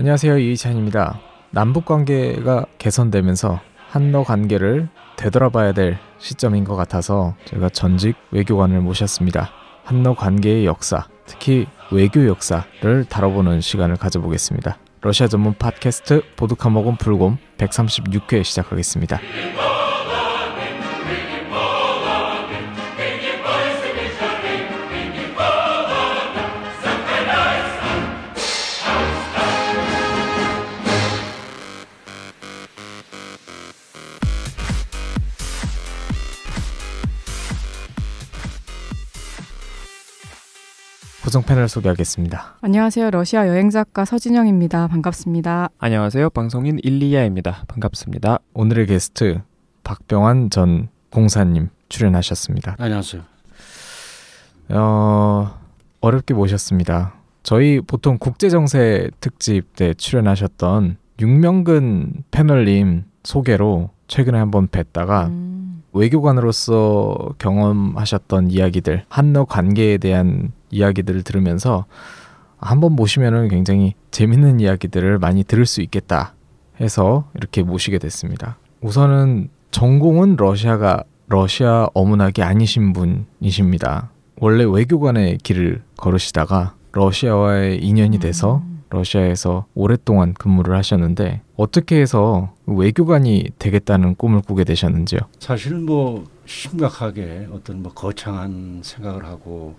안녕하세요, 이희찬입니다. 남북관계가 개선되면서 한러 관계를 되돌아봐야 될 시점인 것 같아서 제가 전직 외교관을 모셨습니다. 한러 관계의 역사, 특히 외교 역사를 다뤄보는 시간을 가져보겠습니다. 러시아 전문 팟캐스트 보드카먹은 불곰 136회 시작하겠습니다. 구성 패널 소개하겠습니다. 안녕하세요. 러시아 여행작가 서진영입니다. 반갑습니다. 안녕하세요. 방송인 일리야입니다. 반갑습니다. 오늘의 게스트 박병환 전 공사님 출연하셨습니다. 안녕하세요. 어렵게 모셨습니다. 저희 보통 국제정세 특집 때 출연하셨던 윤명근 패널님 소개로 최근에 한번 뵀다가 외교관으로서 경험하셨던 이야기들, 한러 관계에 대한 이야기들을 들으면서 한번 모시면은 굉장히 재밌는 이야기들을 많이 들을 수 있겠다 해서 이렇게 모시게 됐습니다. 우선은 전공은 러시아 어문학이 아니신 분이십니다. 원래 외교관의 길을 걸으시다가 러시아와의 인연이 돼서 러시아에서 오랫동안 근무를 하셨는데 어떻게 해서 외교관이 되겠다는 꿈을 꾸게 되셨는지요? 사실은 심각하게 어떤 거창한 생각을 하고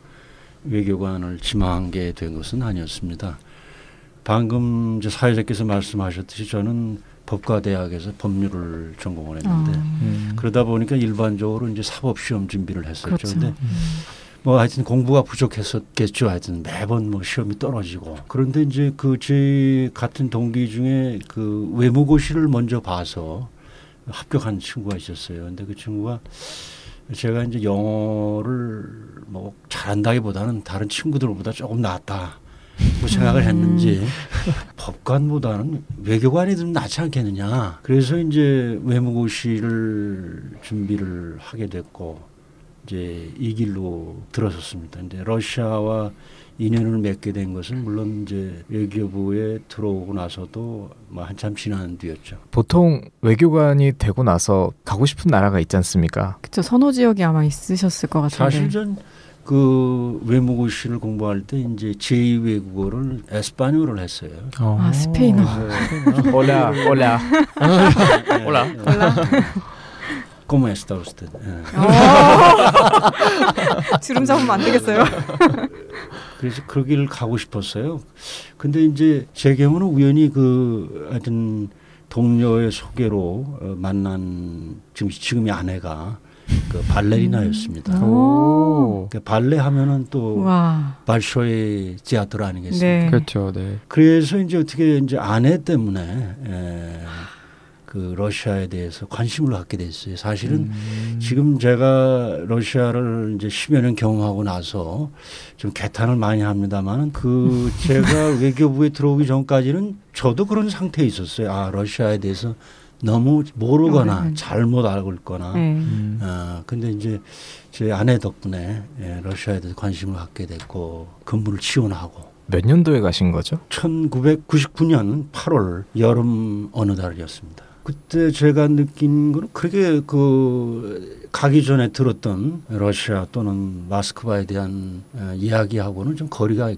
외교관을 지망하게 된 것은 아니었습니다. 방금 사회자께서 말씀하셨듯이 저는 법과대학에서 법률을 전공을 했는데 그러다 보니까 일반적으로 사법시험 준비를 했었죠. 그렇죠. 근데 하여튼 공부가 부족했었겠죠. 하여튼 매번 시험이 떨어지고. 그런데 제 같은 동기 중에 외무고시를 먼저 봐서 합격한 친구가 있었어요. 근데 그 친구가 제가 영어를 잘한다기보다는 다른 친구들보다 조금 낫다 생각을 했는지 법관보다는 외교관이 좀 낫지 않겠느냐. 그래서 외무고시를 준비를 하게 됐고 이 길로 들어섰습니다. 러시아와 인연을 맺게 된 것은 물론 외교부에 들어오고 나서도 한참 지난 뒤였죠. 보통 외교관이 되고 나서 가고 싶은 나라가 있지 않습니까? 그렇죠. 선호 지역이 아마 있으셨을 것 같은데. 사실 전 외무고시를 공부할 때 제2 외국어를 에스파뇰어를 했어요. 스페인어. 올라. ¿Cómo está usted? 주름 잡으면 안 되겠어요. 그래서 그 길을 가고 싶었어요. 근데 제 경우는 우연히 하여튼 동료의 소개로 만난 지금의 아내가 발레리나였습니다. 발레 하면은 또 발쇼의 지하철 아니겠습니까? 네. 그렇죠. 네. 그래서 어떻게 아내 때문에 러시아에 대해서 관심을 갖게 됐어요. 사실은 지금 제가 러시아를 10여 년 경험하고 나서 좀 개탄을 많이 합니다만 제가 외교부에 들어오기 전까지는 저도 그런 상태에 있었어요. 러시아에 대해서 너무 모르거나 잘못 알고 있거나. 근데 제 아내 덕분에 러시아에 대해서 관심을 갖게 됐고 근무를 지원하고. 몇 년도에 가신 거죠? 1999년 8월 여름 어느 달이었습니다. 그때 제가 느낀 건 그렇게 가기 전에 들었던 러시아 또는 모스크바에 대한 이야기하고는 좀 거리가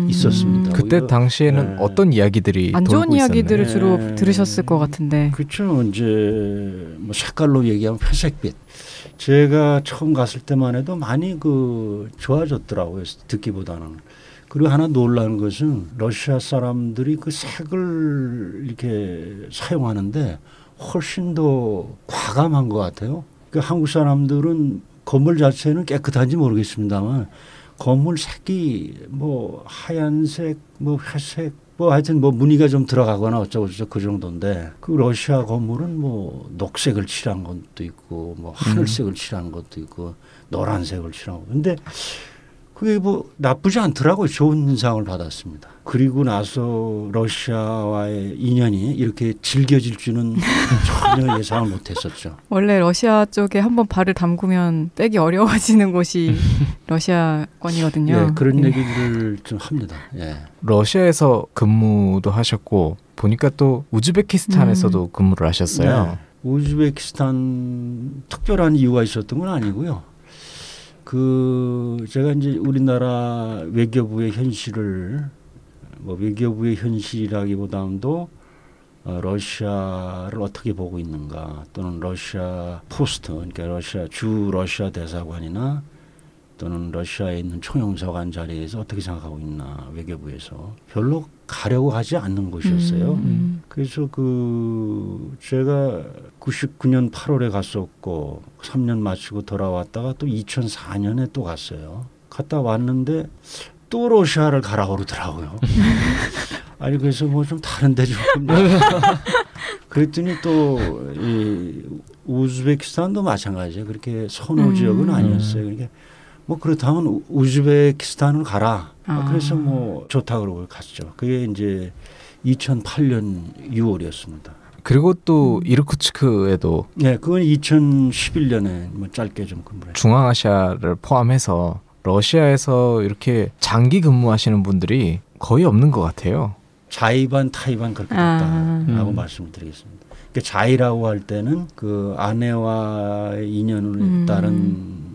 있었습니다. 그때 당시에는 어떤 이야기들이 안 좋은 돌고 이야기들을 있었나요? 주로 들으셨을 것 같은데. 그렇죠. 색깔로 얘기하면 회색빛. 제가 처음 갔을 때만 해도 많이 좋아졌더라고요. 듣기보다는. 그리고 하나 놀라는 것은 러시아 사람들이 색을 이렇게 사용하는데 훨씬 더 과감한 것 같아요. 한국 사람들은 건물 자체는 깨끗한지 모르겠습니다만 건물 색이 하얀색, 회색, 하여튼 무늬가 좀 들어가거나 어쩌고저쩌고 그 정도인데 러시아 건물은 녹색을 칠한 것도 있고 하늘색을 칠한 것도 있고 노란색을 칠한 것. 근데 그게 뭐 나쁘지 않더라고요. 좋은 인상을 받았습니다. 그리고 나서 러시아와의 인연이 이렇게 질겨질 줄은 전혀 예상을 못했었죠. 원래 러시아 쪽에 한번 발을 담그면 빼기 어려워지는 곳이 러시아권이거든요. 예, 그런 예. 얘기들을 좀 합니다. 예. 러시아에서 근무도 하셨고 보니까 또 우즈베키스탄에서도 근무를 하셨어요. 네. 우즈베키스탄 특별한 이유가 있었던 건 아니고요. 제가 이제 우리나라 외교부의 현실을 뭐 외교부의 현실이라기보다도 러시아를 어떻게 보고 있는가 또는 러시아 포스트 그러니까 러시아 대사관이나 또는 러시아에 있는 총영사관 자리에서 어떻게 생각하고 있나 외교부에서 별로 가려고 하지 않는 곳이었어요. 그래서 제가 99년 8월에 갔었고 3년 마치고 돌아왔다가 또 2004년에 또 갔어요. 갔다 왔는데 또 러시아를 가라고 그러더라고요. 아니 그래서 뭐 좀 다른데 좀 그랬더니 또 이 우즈베키스탄도 마찬가지예요. 그렇게 선호 지역은 아니었어요. 그러니까 뭐 그렇다면 우즈베키스탄을 가라. 그래서 뭐 좋다 그러고 갔죠. 그게 이제 2008년 6월이었습니다. 그리고 또 이르쿠츠크에도 네, 그건 2011년에 뭐 짧게 좀 근무를 했죠. 중앙아시아를 포함해서 러시아에서 이렇게 장기 근무하시는 분들이 거의 없는 것 같아요. 자의반 타의반 그렇게 됐다라고 말씀을 드리겠습니다. 그러니까 자의라고 할 때는 그 아내와의 인연을 따른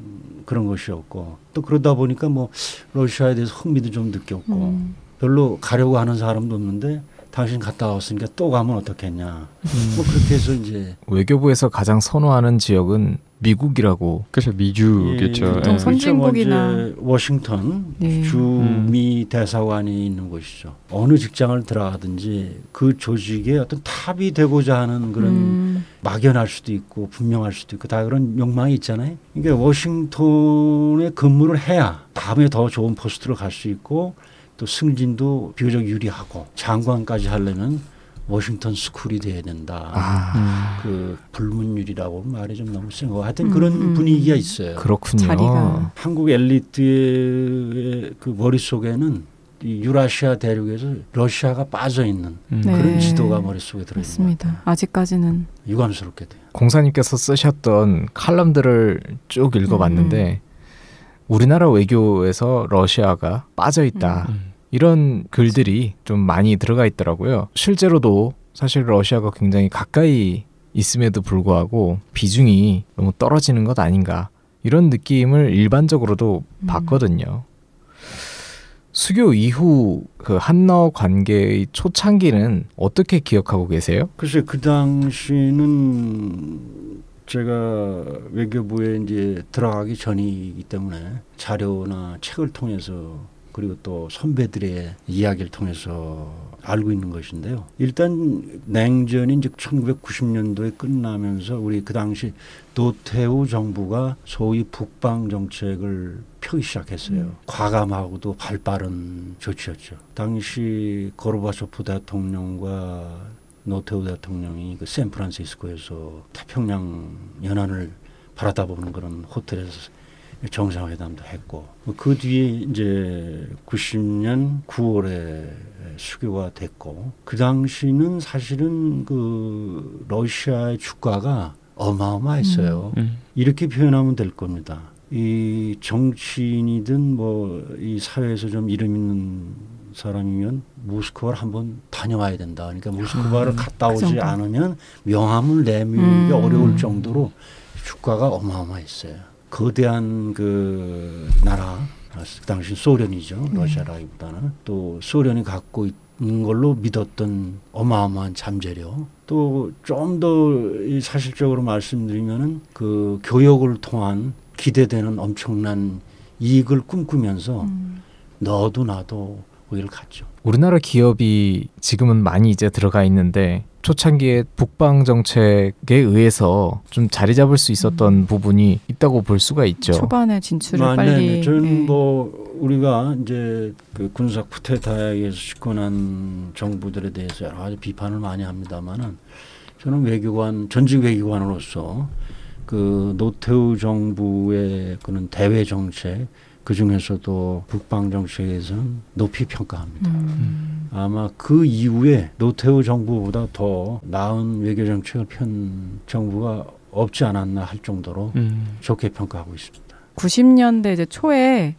그런 것이었고 또 그러다 보니까 뭐 러시아에 대해서 흥미도 좀 느꼈고 별로 가려고 하는 사람도 없는데 당신 갔다 왔으니까 또 가면 어떻겠냐. 뭐 그렇게 해서 이제 외교부에서 가장 선호하는 지역은 미국이라고. 그렇죠. 미주겠죠. 보통 선진국이나 이제 워싱턴 네. 주미 대사관이 있는 곳이죠. 어느 직장을 들어가든지 그 조직의 어떤 탑이 되고자 하는 그런 막연할 수도 있고 분명할 수도 있고 다 그런 욕망이 있잖아요. 그러니까 워싱턴에 근무를 해야 다음에 더 좋은 포스트로 갈 수 있고 또 승진도 비교적 유리하고 장관까지 하려면 워싱턴 스쿨이 돼야 된다. 그 불문율이라고 말이 좀 너무 센 거. 하여튼 그런 분위기가 있어요. 그렇군요. 자리가. 한국 엘리트의 그 머릿속에는 이 유라시아 대륙에서 러시아가 빠져 있는 그런 지도가 머릿속에 들어 있는 것 맞습니다. 같아요. 아직까지는 유감스럽게 돼요. 공사님께서 쓰셨던 칼럼들을 쭉 읽어봤는데 우리나라 외교에서 러시아가 빠져 있다. 이런 글들이 좀 많이 들어가 있더라고요. 실제로도 사실 러시아가 굉장히 가까이 있음에도 불구하고 비중이 너무 떨어지는 것 아닌가 이런 느낌을 일반적으로도 받거든요. 수교 이후 그 한러 관계의 초창기는 어떻게 기억하고 계세요? 글쎄 그 당시는 제가 외교부에 이제 들어가기 전이기 때문에 자료나 책을 통해서 그리고 또 선배들의 이야기를 통해서 알고 있는 것인데요. 일단 냉전이 이제 1990년도에 끝나면서 우리 그 당시 노태우 정부가 소위 북방 정책을 펴기 시작했어요. 과감하고도 발빠른 조치였죠. 당시 고르바초프 대통령과 노태우 대통령이 그 샌프란시스코에서 태평양 연안을 바라다보는 그런 호텔에서 정상회담도 했고 그 뒤에 이제 90년 9월에 수교가 됐고 그 당시는 사실은 그 러시아의 주가가 어마어마했어요. 이렇게 표현하면 될 겁니다. 이 정치인이든 뭐 이 사회에서 좀 이름 있는 사람이면 모스크바를 한번 다녀와야 된다. 그러니까 모스크바를 갔다 오지 않으면 명함을 내밀기 어려울 정도로 주가가 어마어마했어요. 거대한 그 나라, 그 당시 소련이죠. 러시아라기보다는 또 소련이 갖고 있는 걸로 믿었던 어마어마한 잠재력. 또 좀 더 사실적으로 말씀드리면은 그 교역을 통한 기대되는 엄청난 이익을 꿈꾸면서 너도 나도 거기를 갔죠. 우리나라 기업이 지금은 많이 이제 들어가 있는데 초창기에 북방 정책에 의해서 좀 자리 잡을 수 있었던 부분이 있다고 볼 수가 있죠. 초반에 진출을 빨리. 저는 뭐 우리가 이제 그 군사 쿠데타에 의해서 집권한 정부들에 대해서 여러 가지 비판을 많이 합니다만은 저는 전직 외교관으로서 그 노태우 정부의 그런 대외 정책 그 중에서도 북방 정책에서는 높이 평가합니다. 아마 그 이후에 노태우 정부보다 더 나은 외교 정책을 편 정부가 없지 않았나 할 정도로 좋게 평가하고 있습니다. 90년대 이제 초에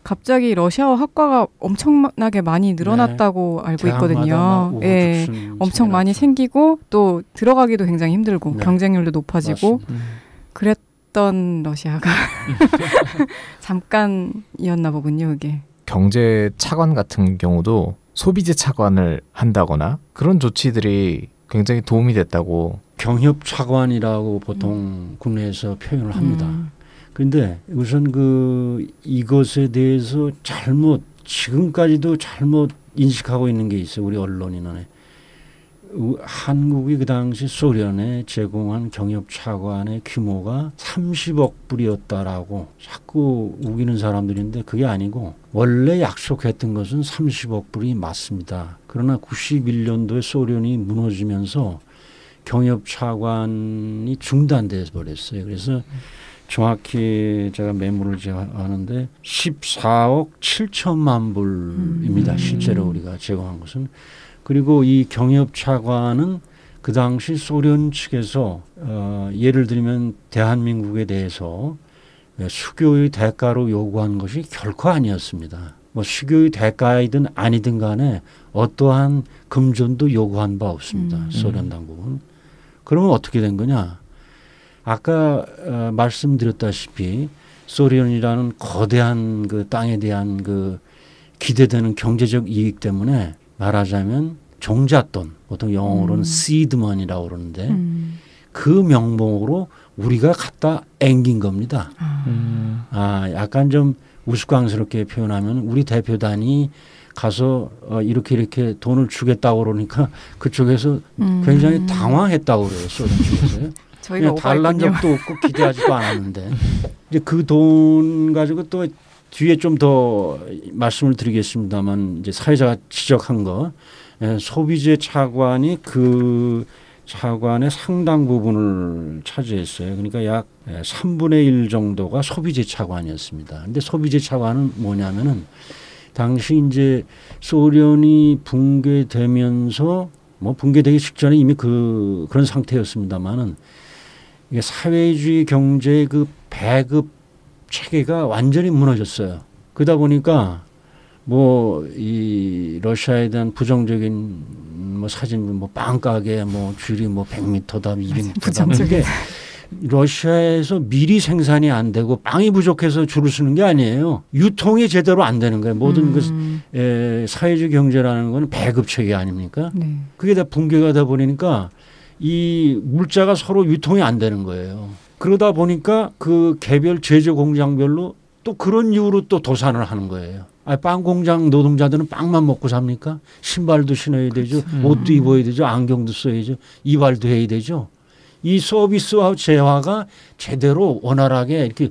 갑자기 러시아어 학과가 엄청나게 많이 늘어났다고 알고 있거든요. 예, 엄청 많이 생기고 또 들어가기도 굉장히 힘들고 네. 경쟁률도 높아지고 그랬던 러시아가 잠깐이었나 보군요, 이게. 경제 차관 같은 경우도 소비재 차관을 한다거나 그런 조치들이 굉장히 도움이 됐다고. 경협 차관이라고 보통 국내에서 표현을 합니다. 그런데 우선 이것에 대해서 지금까지도 잘못 인식하고 있는 게 있어요. 우리 언론인은. 한국이 그 당시 소련에 제공한 경협 차관의 규모가 30억 불이었다라고 자꾸 우기는 사람들인데 그게 아니고 원래 약속했던 것은 30억 불이 맞습니다. 그러나 91년도에 소련이 무너지면서 경협 차관이 중단돼 버렸어요. 그래서 정확히 제가 매물을 제하는데 14억 7천만 불입니다. 실제로 우리가 제공한 것은. 그리고 이 경협 차관은 그 당시 소련 측에서 예를 들면 대한민국에 대해서 수교의 대가로 요구한 것이 결코 아니었습니다. 뭐 수교의 대가이든 아니든 간에 어떠한 금전도 요구한 바 없습니다. 소련 당국은. 그러면 어떻게 된 거냐? 아까 말씀드렸다시피 소련이라는 거대한 그 땅에 대한 그 기대되는 경제적 이익 때문에 말하자면 종잣돈, 보통 영어로는 seedmoney라고 그러는데 그 명목으로 우리가 갖다 앵긴 겁니다. 약간 좀 우스꽝스럽게 표현하면 우리 대표단이 가서 이렇게 돈을 주겠다고 그러니까 그쪽에서 굉장히 당황했다고 그래요. 소련 쪽에서요. 저희가 달란 적도 없고 기대하지도 않았는데 이제 그 돈 가지고 또 뒤에 좀 더 말씀을 드리겠습니다만 이제 사회자가 지적한 거 소비재 차관이 그 차관의 상당 부분을 차지했어요. 그러니까 약 3분의 1 정도가 소비재 차관이었습니다. 근데 소비재 차관은 뭐냐면은 당시 이제 소련이 붕괴되면서 뭐 붕괴되기 직전에 이미 그런 상태였습니다만은 이게 사회주의 경제의 그 배급 체계가 완전히 무너졌어요. 그러다 보니까 뭐 이 러시아에 대한 부정적인 뭐 사진 뭐 빵가게 뭐 줄이 뭐 100m다 200m다 이게 러시아에서 미리 생산이 안 되고 빵이 부족해서 줄을 서는 게 아니에요. 유통이 제대로 안 되는 거예요. 모든 사회주의 경제라는 건 배급 체계 아닙니까? 네. 그게 다 붕괴가 돼 버리니까 이 물자가 서로 유통이 안 되는 거예요. 그러다 보니까 그 개별 제조 공장별로 또 그런 이유로 또 도산을 하는 거예요. 빵 공장 노동자들은 빵만 먹고 삽니까? 신발도 신어야 되죠. 옷도 입어야 되죠. 안경도 써야죠. 이발도 해야 되죠. 이 서비스와 재화가 제대로 원활하게 이렇게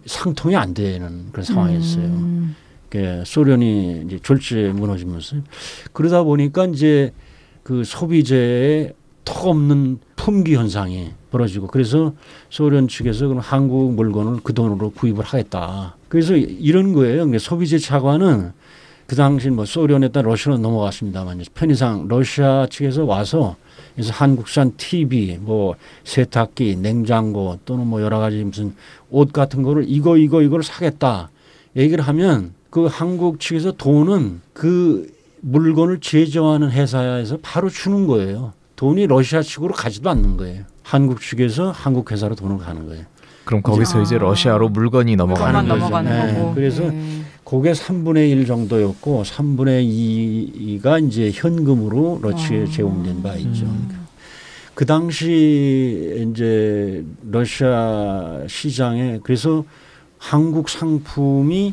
상통이 안 되는 그런 상황이었어요. 소련이 이제 졸지에 무너지면서 그러다 보니까 이제 그 소비재의 턱없는 품귀 현상이 벌어지고 그래서 소련 측에서 그럼 한국 물건을 그 돈으로 구입을 하겠다. 그래서 이런 거예요. 소비재 차관은 그 당시 뭐 소련에다 러시아로 넘어갔습니다만 편의상 러시아 측에서 와서 그래서 한국산 TV, 뭐 세탁기, 냉장고 또는 뭐 여러 가지 무슨 옷 같은 거를 이걸 사겠다 얘기를 하면 그 한국 측에서 돈은 그 물건을 제조하는 회사에서 바로 주는 거예요. 돈이 러시아 측으로 가지도 않는 거예요. 한국 측에서 한국 회사로 돈을 가는 거예요. 그럼 거기서 이제 러시아로 물건이 넘어가는 거죠. 넘어가는 거고. 그래서 그게 3분의 1 정도였고 3분의 2가 이제 현금으로 러시아에 제공된 바 있죠. 그 당시 이제 러시아 시장에 그래서 한국 상품이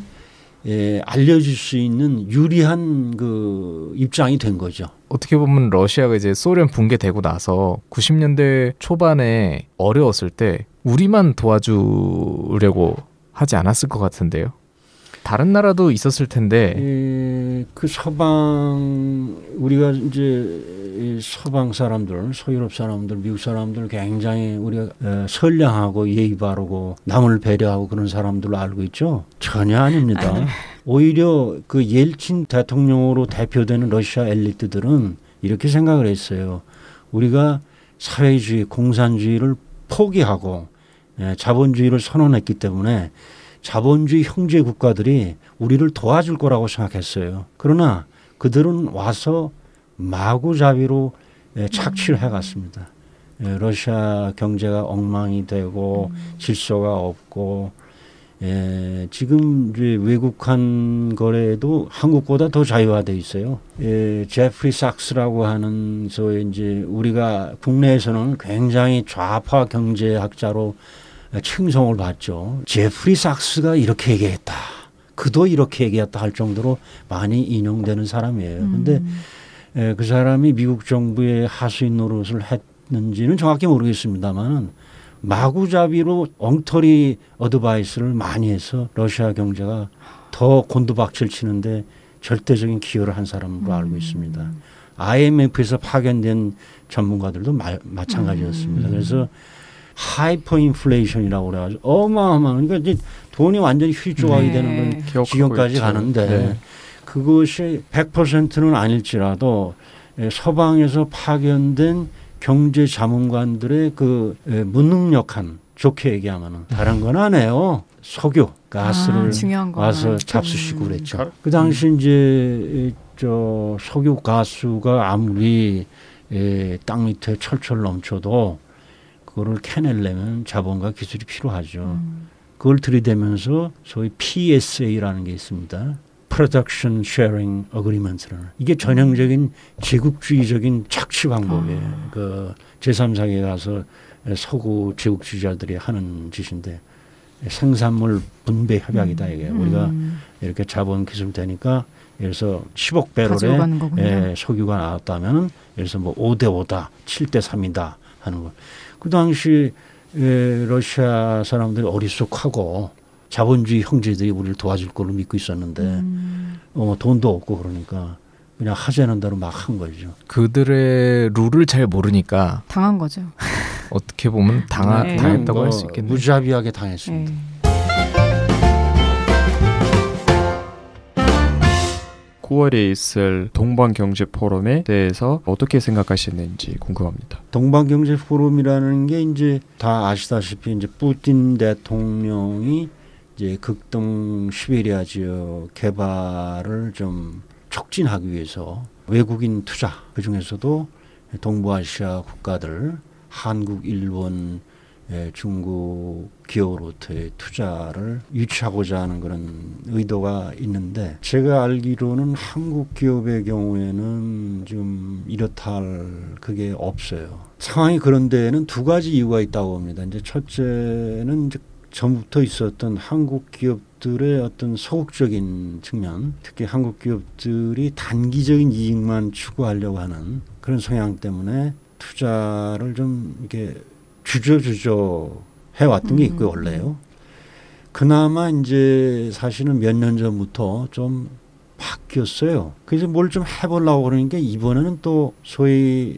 알려질 수 있는 유리한 그 입장이 된 거죠. 어떻게 보면 러시아가 이제 소련 붕괴되고 나서 90년대 초반에 어려웠을 때 우리만 도와주려고 하지 않았을 것 같은데요. 다른 나라도 있었을 텐데. 그 서방 우리가 이제 서방 사람들, 서유럽 사람들, 미국 사람들 굉장히 우리가 선량하고 예의 바르고 남을 배려하고 그런 사람들로 알고 있죠. 전혀 아닙니다. 오히려 그 옐친 대통령으로 대표되는 러시아 엘리트들은 이렇게 생각을 했어요. 우리가 사회주의, 공산주의를 포기하고 자본주의를 선언했기 때문에 자본주의 형제 국가들이 우리를 도와줄 거라고 생각했어요. 그러나 그들은 와서 마구잡이로 착취를 해갔습니다. 러시아 경제가 엉망이 되고 질서가 없고 지금 이제 외국한 거래도 한국보다 더 자유화돼 있어요. 제프리 삭스라고 하는 소위 이제 우리가 국내에서는 굉장히 좌파 경제학자로 칭송을 받죠. 제프리 삭스가 이렇게 얘기했다. 그도 이렇게 얘기했다 할 정도로 많이 인용되는 사람이에요. 그런데 그 사람이 미국 정부의 하수인 노릇을 했는지는 정확히 모르겠습니다만 마구잡이로 엉터리 어드바이스를 많이 해서 러시아 경제가 더 곤두박질 치는데 절대적인 기여를 한 사람으로 알고 있습니다. IMF에서 파견된 전문가들도 마찬가지였습니다. 그래서 하이퍼 인플레이션이라고 그래가지고 어마어마한 그러니까 이제 돈이 완전히 휘조각이 되는 그런 지경까지 가는데 그것이 100%는 아닐지라도 서방에서 파견된 경제 자문관들의 그 무능력한 좋게 얘기하면은 다른 건 아니에요. 석유, 가스를 와서 잡수시고 그랬죠. 그 당시 이제 저 석유 가스가 아무리 땅 밑에 철철 넘쳐도 그거를 캐내려면 자본과 기술이 필요하죠. 그걸 들이대면서 소위 PSA라는 게 있습니다. Production Sharing Agreement라는 이게 전형적인 제국주의적인 착취 방법이에요. 그 제3세계에 가서 서구 제국주의자들이 하는 짓인데 생산물 분배 협약이다 이게 우리가 이렇게 자본 기술 되니까 예를 들어서 10억 배럴의 석유가 나왔다면 예를 들어서 뭐 5대 5다, 7대 3이다 하는 거. 그 당시 러시아 사람들이 어리숙하고 자본주의 형제들이 우리를 도와줄 걸로 믿고 있었는데 돈도 없고 그러니까 그냥 하자는 대로 막 한 거죠. 그들의 룰을 잘 모르니까 당한 거죠. 어떻게 보면 당했다고 할 수 있겠네요. 무자비하게 당했습니다. 9월에 있을 동방경제포럼에 대해서 어떻게 생각하시는지 궁금합니다. 동방경제포럼이라는 게 이제 다 아시다시피 이제 푸틴 대통령이 이제 극동 시베리아 지역 개발을 좀 촉진하기 위해서 외국인 투자 그중에서도 동부아시아 국가들 한국, 일본, 중국 기업으로부터의 투자를 유치하고자 하는 그런 의도가 있는데 제가 알기로는 한국 기업의 경우에는 지금 이렇다 할 그게 없어요. 상황이 그런 데에는 두 가지 이유가 있다고 봅니다. 이제 첫째는 이제 전부터 있었던 한국 기업들의 어떤 소극적인 측면, 특히 한국 기업들이 단기적인 이익만 추구하려고 하는 그런 성향 때문에 투자를 좀 이렇게 주저주저 해왔던 게 있고요, 원래요. 그나마 이제 사실은 몇 년 전부터 좀 바뀌었어요. 그래서 뭘 좀 해보려고 그러니까 이번에는 또 소위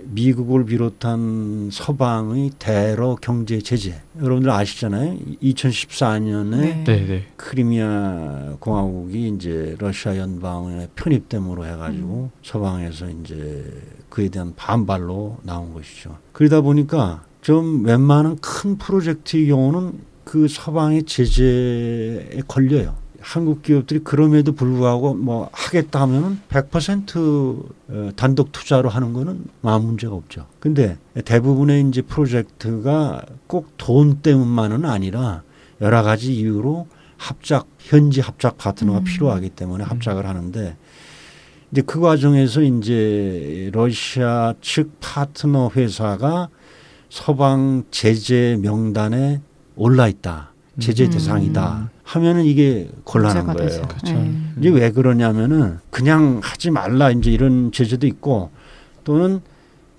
미국을 비롯한 서방의 대러 경제 제재. 여러분들 아시잖아요. 2014년에 크리미아 공화국이 이제 러시아 연방의 편입됨으로 해가지고 서방에서 이제 그에 대한 반발로 나온 것이죠. 그러다 보니까 좀 웬만한 큰 프로젝트의 경우는 그 서방의 제재에 걸려요. 한국 기업들이 그럼에도 불구하고 뭐 하겠다 하면은 100% 단독 투자로 하는 거는 아무 문제가 없죠. 근데 대부분의 이제 프로젝트가 꼭 돈 때문만은 아니라 여러 가지 이유로 현지 합작 파트너가 필요하기 때문에 합작을 하는데 이제 그 과정에서 이제 러시아 측 파트너 회사가 서방 제재 명단에 올라 있다. 제재 대상이다 하면은 이게 곤란한 거예요. 그렇죠. 이제 왜 그러냐면은 그냥 하지 말라 이제 이런 제재도 있고 또는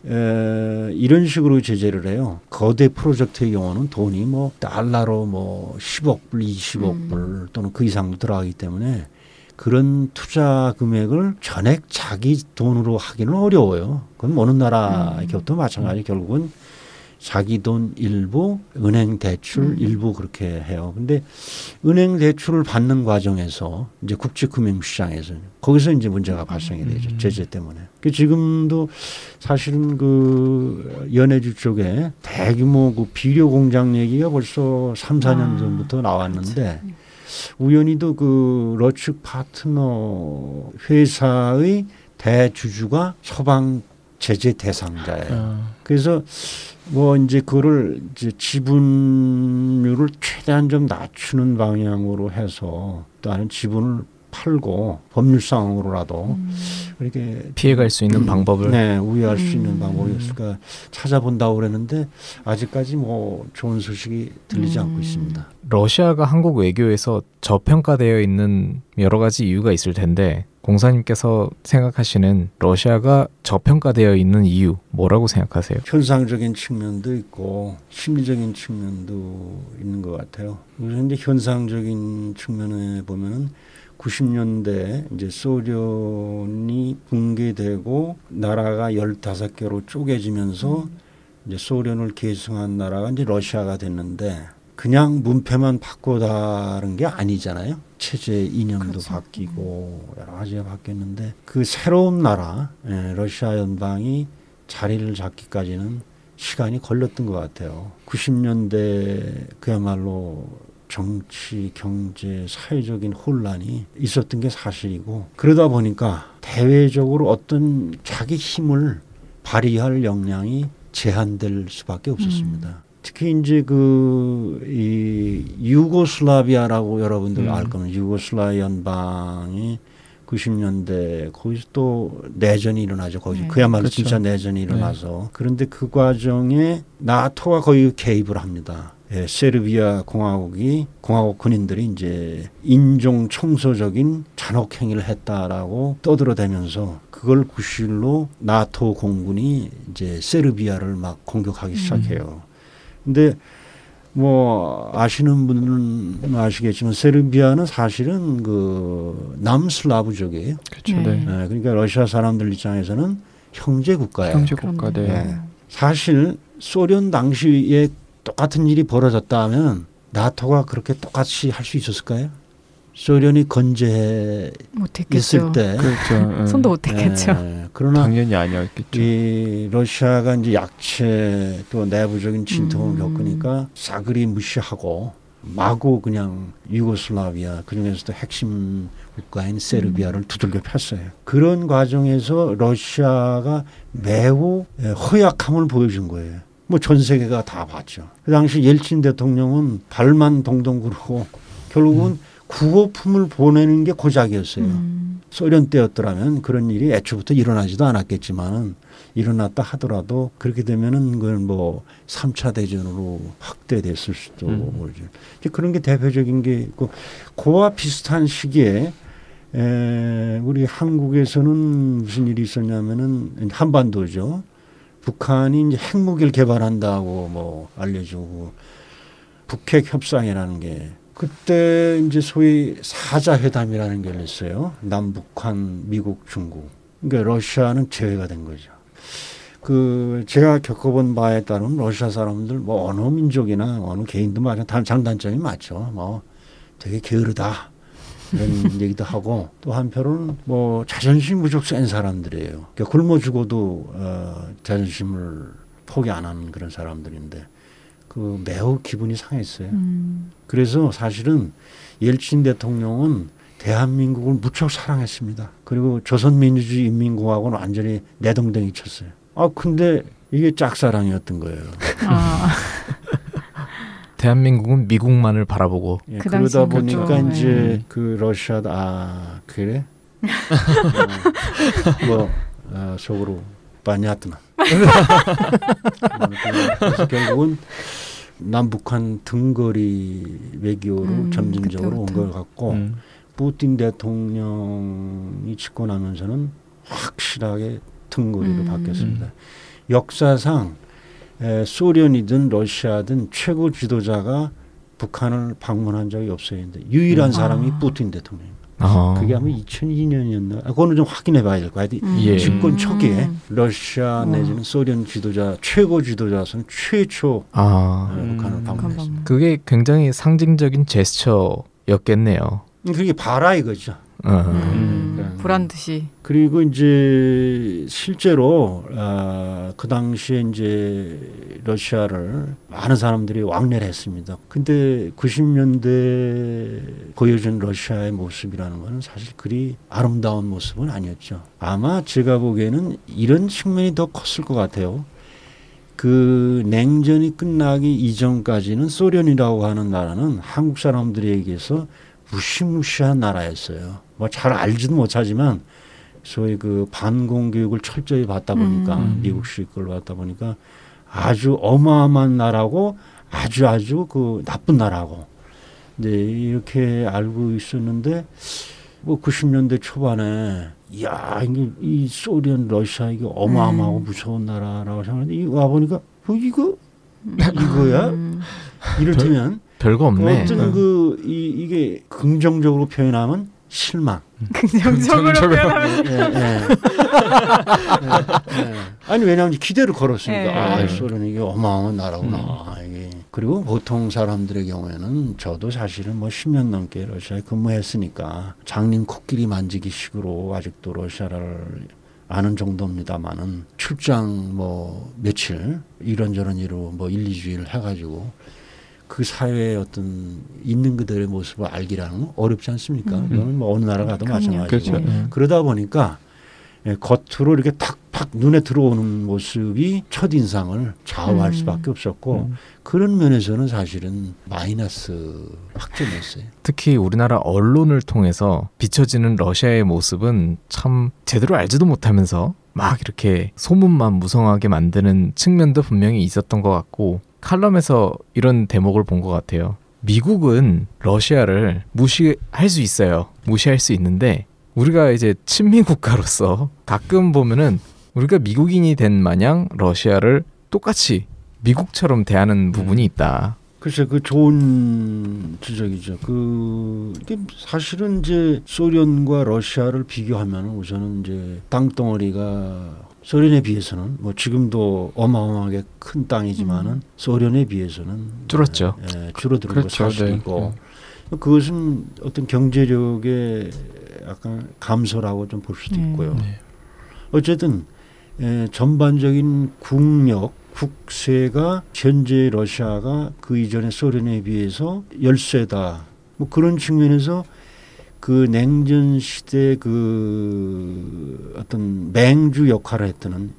이런 식으로 제재를 해요. 거대 프로젝트의 경우는 돈이 뭐 달러로 뭐 10억 불, 20억 불 또는 그 이상도 들어가기 때문에 그런 투자 금액을 전액 자기 돈으로 하기는 어려워요. 그건 어느 나라 격도 마찬가지. 결국은 자기 돈 일부, 은행 대출 일부 그렇게 해요. 근데 은행 대출을 받는 과정에서 이제 국제금융시장에서 거기서 이제 문제가 발생이 되죠. 제재 때문에. 지금도 사실은 그 연해주 쪽에 대규모 그 비료 공장 얘기가 벌써 3, 4년 전부터 나왔는데 우연히도 그 러츠 파트너 회사의 대주주가 서방 제재 대상자예요. 그래서 뭐 이제 그거를 이제 지분율을 최대한 좀 낮추는 방향으로 해서 다른 지분을 팔고 법률상으로라도 이렇게 피해갈 수 있는 방법을 우회할 수 있는 방법이었을까 찾아본다고 그랬는데 아직까지 뭐 좋은 소식이 들리지 않고 있습니다. 러시아가 한국 외교에서 저평가되어 있는 여러 가지 이유가 있을 텐데 공사님께서 생각하시는 러시아가 저평가되어 있는 이유 뭐라고 생각하세요? 현상적인 측면도 있고 심리적인 측면도 있는 것 같아요. 우선 이제 현상적인 측면에 보면은 90년대 이제 소련이 붕괴되고 나라가 15개로 쪼개지면서 이제 소련을 계승한 나라가 이제 러시아가 됐는데 그냥 문패만 바꿔다른 게 아니잖아요. 체제 이념도 그렇죠. 바뀌고 여러 가지가 바뀌었는데 그 새로운 나라 러시아 연방이 자리를 잡기까지는 시간이 걸렸던 것 같아요. 90년대 그야말로 정치, 경제, 사회적인 혼란이 있었던 게 사실이고 그러다 보니까 대외적으로 어떤 자기 힘을 발휘할 역량이 제한될 수밖에 없었습니다. 특히 이제 이 유고슬라비아라고 여러분들 알 거면 유고슬라비아 연방이 90년대 거기서 또 내전이 일어나죠. 거기 그야말로 그렇죠. 진짜 내전이 일어나서 그런데 그 과정에 나토가 거의 개입을 합니다. 세르비아 공화국 군인들이 이제 인종 청소적인 잔혹 행위를 했다라고 떠들어대면서 그걸 구실로 나토 공군이 이제 세르비아를 막 공격하기 시작해요. 근데 뭐 아시는 분은 아시겠지만 세르비아는 사실은 그 남슬라브족이에요. 그렇죠. 네. 그러니까 러시아 사람들 입장에서는 형제 국가예요. 형제 국가. 네. 사실 소련 당시에 똑같은 일이 벌어졌다면 나토가 그렇게 똑같이 할 수 있었을까요? 소련이 건재했을 때 그렇죠. 손도 못 댔겠죠. 그러나 당연히 아니었겠죠. 이 러시아가 이제 약체 또 내부적인 진통을 겪으니까 싸그리 무시하고 마구 그냥 유고슬라비아 그중에서도 핵심 국가인 세르비아를 두들겨 폈어요. 그런 과정에서 러시아가 매우 허약함을 보여준 거예요. 뭐 전 세계가 다 봤죠. 그 당시 옐친 대통령은 발만 동동 구르고 결국은 구호품을 보내는 게 고작이었어요. 소련 때였더라면 그런 일이 애초부터 일어나지도 않았겠지만 일어났다 하더라도 그렇게 되면은 그건 뭐 3차 대전으로 확대됐을 수도 모르죠. 그런 게 대표적인 게 있고 그와 비슷한 시기에 우리 한국에서는 무슨 일이 있었냐면은 한반도죠. 북한이 이제 핵무기를 개발한다고 뭐 알려주고 북핵 협상이라는 게 그때 이제 소위 사자회담이라는 게 있어요. 남북한, 미국, 중국. 그러니까 러시아는 제외가 된 거죠. 그 제가 겪어본 바에 따르면 러시아 사람들 뭐 어느 민족이나 어느 개인도 마찬 장단점이 많죠. 뭐 되게 게으르다 이런 얘기도 하고 또 한편으로는 뭐 자존심 무척 센 사람들이에요. 그러니까 굶어 죽어도 자존심을 포기 안 하는 그런 사람들인데 그 매우 기분이 상했어요. 그래서 사실은 옐친 대통령은 대한민국을 무척 사랑했습니다. 그리고 조선민주주의 인민공화국은 완전히 내동댕이 쳤어요. 근데 이게 짝사랑이었던 거예요. 대한민국은 미국만을 바라보고 그 그러다 보니까 그렇죠. 이제 그 러시아도 그래? 속으로 빠냐트나. 그래서 결국은 남북한 등거리 외교로 점진적으로 온 것 같고 푸틴 대통령이 집권하면서는 확실하게 등거리로 바뀌었습니다. 역사상 소련이든 러시아든 최고 지도자가 북한을 방문한 적이 없어요. 유일한 사람이 푸틴 대통령입니다. 그게 아마 2002년이었나? 그거는 좀 확인해 봐야 될 것 같아요. 집권 초기에 러시아 내지는 소련 지도자 최고 지도자로서는 최초 북한을 방문했습니다. 그게 굉장히 상징적인 제스처였겠네요. 그게 봐라 이거죠. 보란 듯이. 그리고 이제 실제로 그 당시에 이제 러시아를 많은 사람들이 왕래를 했습니다. 근데 90년대 보여준 러시아의 모습이라는 것은 사실 그리 아름다운 모습은 아니었죠. 아마 제가 보기에는 이런 측면이 더 컸을 것 같아요. 그 냉전이 끝나기 이전까지는 소련이라고 하는 나라는 한국 사람들에게서 무시무시한 나라였어요. 뭐 잘 알지도 못하지만 소위 그 반공 교육을 철저히 받다 보니까 미국식 걸 받다 보니까 아주 어마어마한 나라고 아주 그 나쁜 나라고 네, 이렇게 알고 있었는데 뭐 90년대 초반에 이야 이 소련 러시아 이게 어마어마하고 무서운 나라라고 생각했는데 와 보니까 이거야 이를테면 별거 없네. 어떤 이게 긍정적으로 표현하면 실망. 긍정적으로 표현하면. 아니 왜냐하면 기대를 걸었으니까 소련이 이게 어마어마한 나라구나. 이게. 그리고 보통 사람들의 경우에는 저도 사실은 뭐 10년 넘게 러시아에 근무했으니까 장님 코끼리 만지기 식으로 아직도 러시아를 아는 정도입니다만은 출장 뭐 며칠 이런저런 일로 뭐 1, 2주일 해가지고 그 사회의 어떤 있는 그들의 모습을 알기라는 건 어렵지 않습니까? 그거는 뭐 어느 나라 가도 마찬가지고. 그렇죠. 그러다 보니까 겉으로 이렇게 탁탁 눈에 들어오는 모습이 첫인상을 좌우할 수밖에 없었고 그런 면에서는 사실은 마이너스 확정이었어요. 특히 우리나라 언론을 통해서 비춰지는 러시아의 모습은 참 제대로 알지도 못하면서 막 이렇게 소문만 무성하게 만드는 측면도 분명히 있었던 것 같고 칼럼에서 이런 대목을 본 것 같아요. 미국은 러시아를 무시할 수 있어요. 무시할 수 있는데 우리가 이제 친미 국가로서 가끔 보면은 우리가 미국인이 된 마냥 러시아를 똑같이 미국처럼 대하는 부분이 있다. 글쎄, 그 좋은 지적이죠. 이게 사실은 이제 소련과 러시아를 비교하면 우선은 이제 땅덩어리가 소련에 비해서는 뭐 지금도 어마어마하게 큰 땅이지만은 소련에 비해서는 줄었죠. 줄어드는 거 사실이고 그것은 어떤 경제력의 약간 감소라고 좀 볼 수도 있고요. 어쨌든 전반적인 국세가 현재 러시아가 그 이전의 소련에 비해서 열세다. 뭐 그런 측면에서 그 냉전 시대 그 어떤 맹주 역할을 했던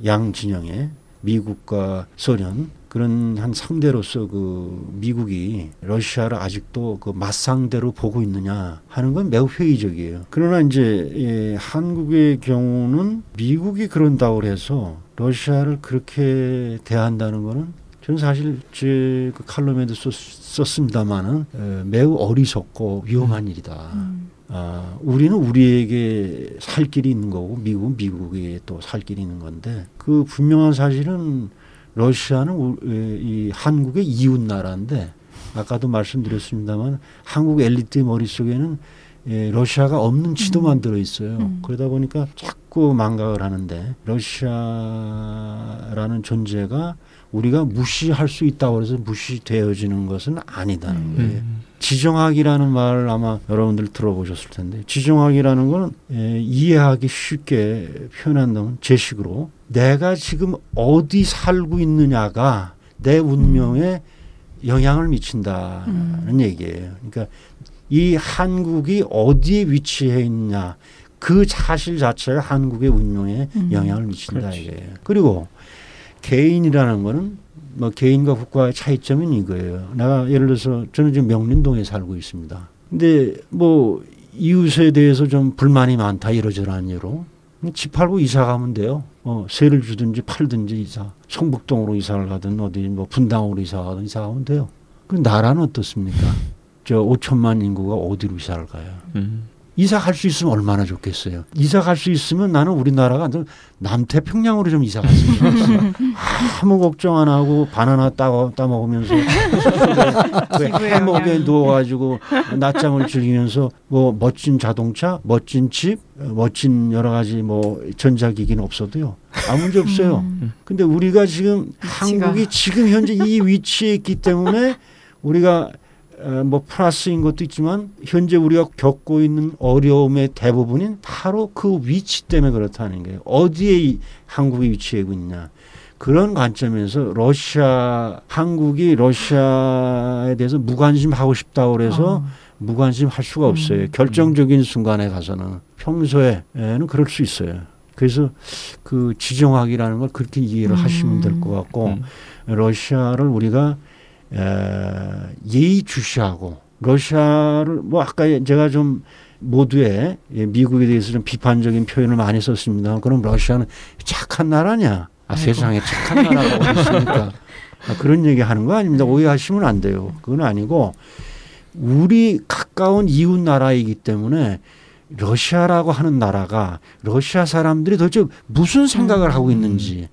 양 진영의 미국과 소련 그런 한 상대로서 그 미국이 러시아를 아직도 그 맞상대로 보고 있느냐 하는 건 매우 회의적이에요. 그러나 이제 한국의 경우는 미국이 그런다고 해서 러시아를 그렇게 대한다는 거는 저는 사실 제 그 칼럼에도 썼습니다마는 매우 어리석고 위험한 일이다. 우리는 우리에게 살 길이 있는 거고 미국은 미국에 또 살 길이 있는 건데 그 분명한 사실은 러시아는 이 한국의 이웃 나라인데 아까도 말씀드렸습니다만 한국 엘리트의 머릿속에는 러시아가 없는 지도만 들어 있어요. 그러다 보니까 자꾸 망각을 하는데 러시아라는 존재가 우리가 무시할 수 있다고 해서 무시되어지는 것은 아니다는 거예요. 지정학이라는 말을 아마 여러분들 들어보셨을 텐데 지정학이라는 건 이해하기 쉽게 표현한다면 제 식으로 내가 지금 어디 살고 있느냐가 내 운명에 영향을 미친다는 얘기예요. 그러니까 이 한국이 어디에 위치해 있냐 그 사실 자체가 한국의 운명에 영향을 미친다 이거예요. 그리고 개인이라는 거는 뭐 개인과 국가의 차이점은 이거예요. 내가 예를 들어서 저는 지금 명륜동에 살고 있습니다. 근데 뭐 이웃에 대해서 좀 불만이 많다 이러저러한 이유로 집 팔고 이사 가면 돼요. 세를 주든지 팔든지 성북동으로 이사를 가든 어디 뭐 분당으로 이사 가면 돼요. 그 나라는 어떻습니까? 저 5천만 인구가 어디로 이사를 가요? 이사 갈 수 있으면 얼마나 좋겠어요. 이사 갈 수 있으면 나는 우리나라가 남태평양으로 좀 이사 갔으면 좋겠어요. 아무 걱정 안 하고 바나나 따먹으면서 그 해먹에 누워가지고 낮잠을 즐기면서 뭐 멋진 자동차, 멋진 집, 멋진 여러 가지 뭐 전자기기는 없어도요. 아무 문제 없어요. 근데 우리가 지금 한국이 지금 현재 이 위치에 있기 때문에 우리가 뭐 플러스인 것도 있지만 현재 우리가 겪고 있는 어려움의 대부분인 바로 그 위치 때문에 그렇다는 거예요. 어디에 한국이 위치하고 있냐. 그런 관점에서 한국이 러시아에 대해서 무관심하고 싶다고 그래서 무관심할 수가 없어요. 결정적인 순간에 가서는. 평소에는 그럴 수 있어요. 그래서 그 지정학이라는 걸 그렇게 이해를 하시면 될 것 같고 러시아를 우리가 예의주시하고 러시아를 뭐 아까 제가 좀 모두의 미국에 대해서 좀 비판적인 표현을 많이 썼습니다. 그럼 러시아는 착한 나라냐? 세상에 착한 나라가 어디 있습니까? 그런 얘기하는 거 아닙니다. 오해하시면 안 돼요. 그건 아니고 우리 가까운 이웃 나라이기 때문에 러시아라고 하는 나라가 러시아 사람들이 도대체 무슨 생각을 하고 있는지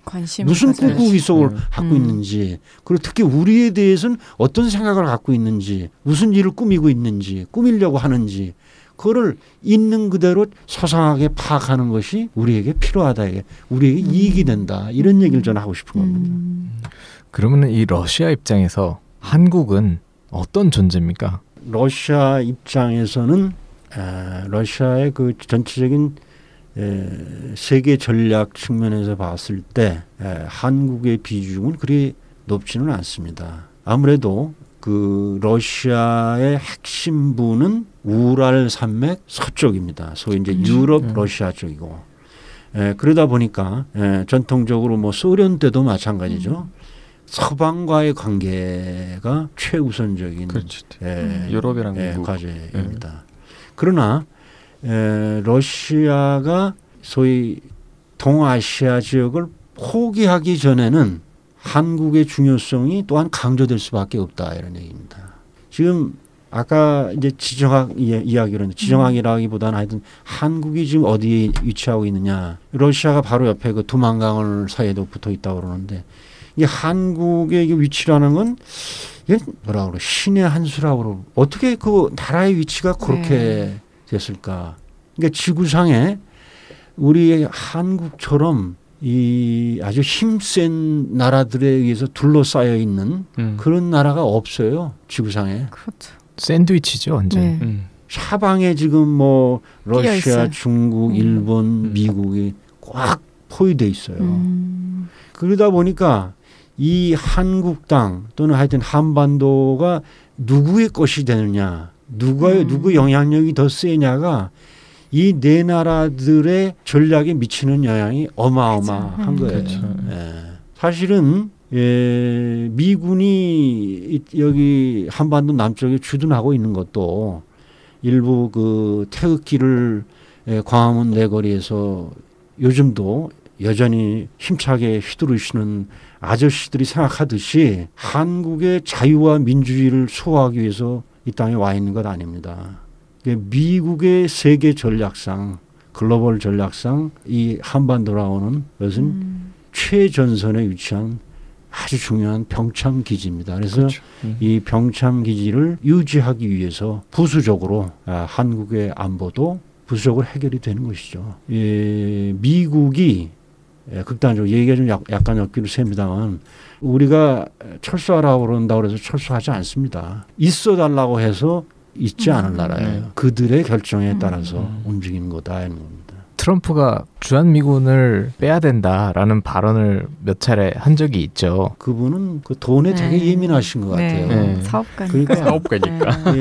무슨 꿈꾸기속을 갖고 있는지 그리고 특히 우리에 대해서는 어떤 생각을 갖고 있는지 무슨 일을 꾸미고 있는지 꾸미려고 하는지 그거를 있는 그대로 소상하게 파악하는 것이 우리에게 필요하다. 우리에게 이익이 된다. 이런 얘기를 저는 하고 싶은 겁니다. 그러면 이 러시아 입장에서 한국은 어떤 존재입니까? 러시아 입장에서는 러시아의 그 전체적인 세계 전략 측면에서 봤을 때 한국의 비중은 그리 높지는 않습니다. 아무래도 그 러시아의 핵심부는 우랄 산맥 서쪽입니다. 소위 이제 유럽 러시아 쪽이고 그러다 보니까 전통적으로 뭐 소련 때도 마찬가지죠. 서방과의 관계가 최우선적인 유럽이랑 미국 과제입니다. 그러나 러시아가 소위 동아시아 지역을 포기하기 전에는 한국의 중요성이 또한 강조될 수밖에 없다 이런 얘기입니다. 지금 아까 이제 지정학 이야기를 했는데 지정학이라기보다는 하여튼 한국이 지금 어디에 위치하고 있느냐. 러시아가 바로 옆에 그 두만강을 사이에도 붙어 있다고 그러는데 이 한국의 위치라는 건 이게 뭐라 그래 신의 한 수라고 그러고 어떻게 그 나라의 위치가 그렇게 됐을까? 그러니까 지구상에 우리 한국처럼 이 아주 힘센 나라들에 의해서 둘러싸여 있는 그런 나라가 없어요. 지구상에. 그렇죠. 샌드위치죠, 완전. 사방에 지금 뭐 러시아, 중국, 일본, 미국이 꽉 포위돼 있어요. 그러다 보니까 이 한국 땅 또는 하여튼 한반도가 누구의 것이 되느냐, 누구의 영향력이 더 세냐가 이 네 나라들의 전략에 미치는 영향이 어마어마한 거예요. 그렇죠. 사실은 미군이 여기 한반도 남쪽에 주둔하고 있는 것도 일부 그 태극기를 광화문 내거리에서 요즘도 여전히 힘차게 휘두르시는 아저씨들이 생각하듯이 한국의 자유와 민주주의를 수호하기 위해서 이 땅에 와 있는 것 아닙니다. 미국의 세계 전략상 글로벌 전략상 이 한반도라고는 것은 최전선에 위치한 아주 중요한 병참 기지입니다. 그래서 그렇죠. 이 병참 기지를 유지하기 위해서 부수적으로 한국의 안보도 부수적으로 해결이 되는 것이죠. 미국이 극단적으로 얘기가 좀 약간 엮기로 셉니다만 우리가 철수하라고 그런다고 해서 철수하지 않습니다. 있어 달라고 해서 있지 않을 나라예요. 그들의 결정에 따라서 움직이는 거다 하는 겁니다. 트럼프가 주한미군을 빼야 된다라는 발언을 몇 차례 한 적이 있죠. 그분은 그 돈에 되게 예민하신 것 같아요. 사업가니까. 사업가니까.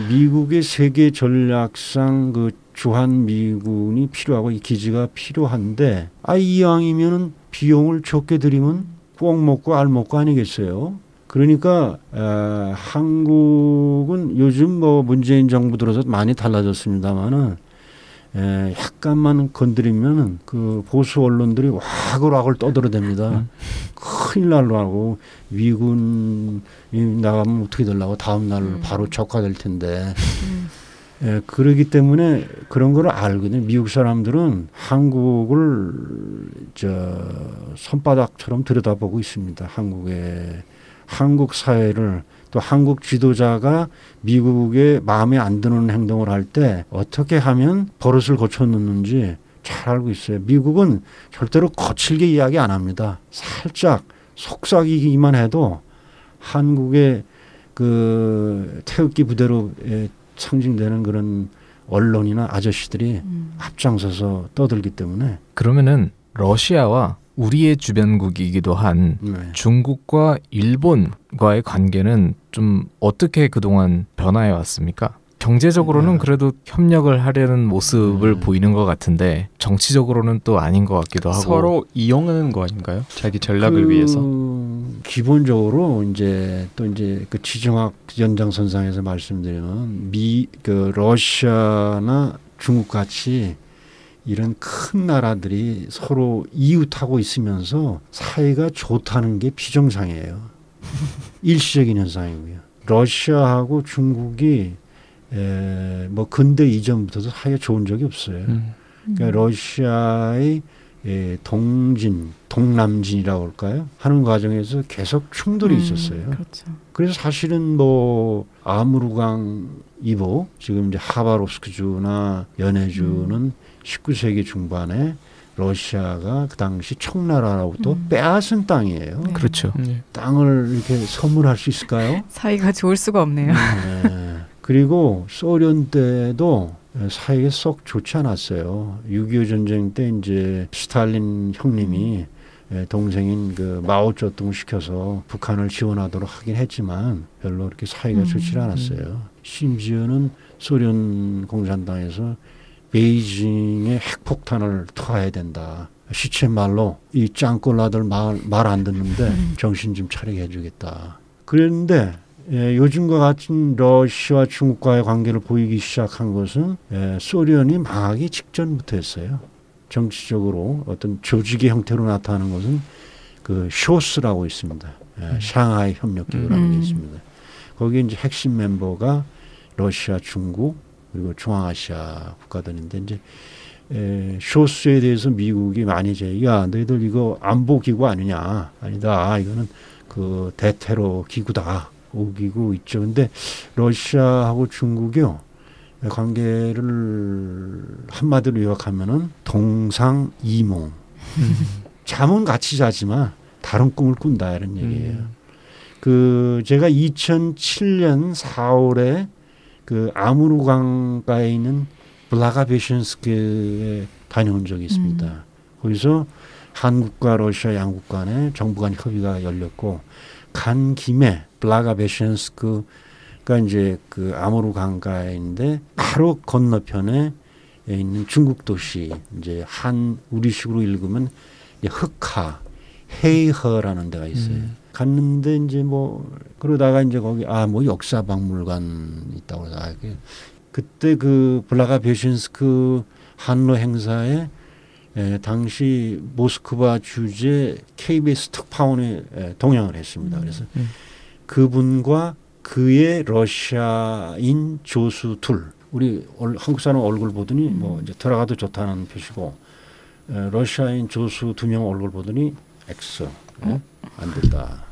미국의 세계 전략상 그 주한미군이 필요하고 이 기지가 필요한데 이왕이면은 비용을 적게 들이면 꼭 먹고 알 먹고 아니겠어요. 그러니까 한국은 요즘 뭐 문재인 정부 들어서 많이 달라졌습니다만은 약간만 건드리면은 그 보수 언론들이 와글와글 떠들어댑니다. 큰일 날라고 미군이 나가면 어떻게 되려고 다음 날 바로 적화될 텐데 예, 그러기 때문에 그런 걸 알거든요. 미국 사람들은 한국을 손바닥처럼 들여다보고 있습니다. 한국 사회를 또 한국 지도자가 미국의 마음에 안 드는 행동을 할 때 어떻게 하면 버릇을 고쳐놓는지 잘 알고 있어요. 미국은 절대로 거칠게 이야기 안 합니다. 살짝 속삭이기만 해도 한국의 그 태극기 부대로 상징되는 그런 언론이나 아저씨들이 앞장서서 떠들기 때문에. 그러면은 러시아와 우리의 주변국이기도 한 중국과 일본과의 관계는 좀 어떻게 그동안 변화해 왔습니까? 경제적으로는 그래도 협력을 하려는 모습을 보이는 것 같은데 정치적으로는 또 아닌 것 같기도 하고. 서로 이용하는 거 아닌가요? 자기 전략을 위해서. 기본적으로 이제 그 지정학 연장선상에서 말씀드리면 그 러시아나 중국 같이 이런 큰 나라들이 서로 이웃하고 있으면서 사이가 좋다는 게 비정상이에요. 일시적인 현상이고요. 러시아하고 중국이 뭐 근대 이전부터도 사이가 좋은 적이 없어요. 그러니까 러시아의 동남진이라고 할까요? 하는 과정에서 계속 충돌이 있었어요. 그렇죠. 그래서 사실은 뭐 아무르강 이보, 지금 이제 하바롭스크주나 연해주는 19세기 중반에 러시아가 그 당시 청나라로부터 빼앗은 땅이에요. 네. 그렇죠. 땅을 이렇게 선물할 수 있을까요? 사이가 좋을 수가 없네요. 네. 그리고 소련 때도 사이가 썩 좋지 않았어요. 6.25 전쟁 때 이제 스탈린 형님이 동생인 그 마오쩌둥 시켜서 북한을 지원하도록 하긴 했지만 별로 그렇게 사이가 좋지 않았어요. 심지어는 소련 공산당에서 베이징에 핵폭탄을 투하해야 된다. 시쳇말로 이 짱꼴라들 말 안 듣는데 정신 좀 차리게 해주겠다. 그랬는데 요즘과 같은 러시아와 중국과의 관계를 보이기 시작한 것은 소련이 망하기 직전부터였어요. 정치적으로 어떤 조직의 형태로 나타나는 것은 그 쇼스라고 있습니다. 상하이 협력기구라는 게 있습니다. 거기에 이제 핵심 멤버가 러시아, 중국 그리고 중앙아시아 국가들인데 이제 쇼스에 대해서 미국이 많이 야 너희들 이거 안보기구 아니냐? 아니다. 이거는 그 대테러 기구다. 오기고 있죠. 근데 러시아하고 중국이요. 관계를 한마디로 요약하면은 동상이몽. 잠은 같이 자지만 다른 꿈을 꾼다 이런 얘기예요. 그 제가 2007년 4월에 그 아무르강가에 있는 블라가베신스크에 다녀온 적이 있습니다. 거기서 한국과 러시아 양국 간에 정부 간 협의가 열렸고 간 김에 블라가베신스크가 이제 그 아무르 강가인데 바로 건너편에 있는 중국 도시 이제 우리식으로 읽으면 흑하, 헤이허라는 데가 있어요. 갔는데 이제 뭐 그러다가 이제 거기 뭐 역사박물관 있다고 해서 그때 그 블라가베신스크 한로 행사에 당시 모스크바 주재 KBS 특파원에 동행을 했습니다. 그래서 그분과 그의 러시아인 조수 둘, 우리 한국 사람 얼굴 보더니 뭐 이제 들어가도 좋다는 표시고 러시아인 조수 2명 얼굴 보더니 X 안 된다.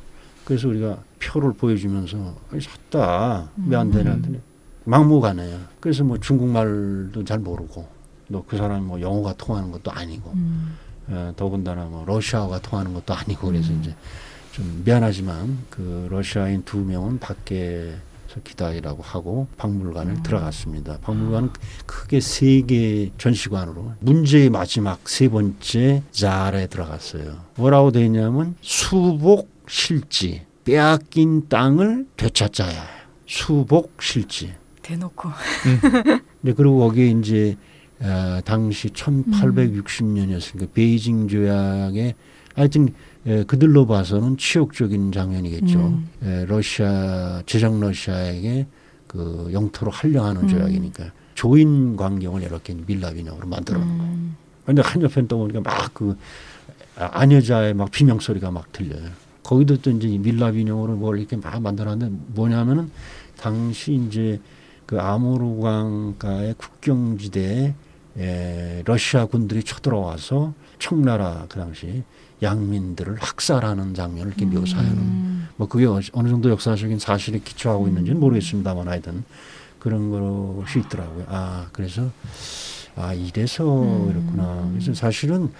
그래서 우리가 표를 보여주면서 샀다. 왜 안 되냐 하더니 막무가내야. 그래서 뭐 중국말도 잘 모르고 또 그 사람이 뭐 영어가 통하는 것도 아니고 더군다나 뭐 러시아어가 통하는 것도 아니고 그래서 이제 좀 미안하지만 그 러시아인 2명은 밖에서 기다리라고 하고 박물관을 들어갔습니다. 박물관은 크게 3개 전시관으로 문제의 마지막 3번째 자리에 들어갔어요. 뭐라고 되어 있냐면 수복 실지 빼앗긴 땅을 되찾자야. 수복 실지. 대놓고. 네, 그리고 거기에 이제 당시 1860년이었으니까 베이징 조약에 하여튼 그들로 봐서는 치욕적인 장면이겠죠. 러시아 제정 러시아에게 그 영토로 할려하는 조약이니까 조인 광경을 이렇게 밀랍인형으로 만들어 놓은 거예요. 근데 한옆에 또 보니까 막 그 아녀자의 막 비명 소리가 막 들려요. 거기도 또 이제 밀랍인형으로 뭘 이렇게 막 만들었는데 뭐냐면은 당시 이제 그 아무르 강가의 국경지대에 러시아 군들이 쳐들어와서 청나라 그 당시 양민들을 학살하는 장면을 이렇게 묘사하는 뭐 그게 어느 정도 역사적인 사실에 기초하고 있는지는 모르겠습니다만 하여튼 그런 것이 있더라고요. 그래서 이래서 이렇구나. 그래서 사실은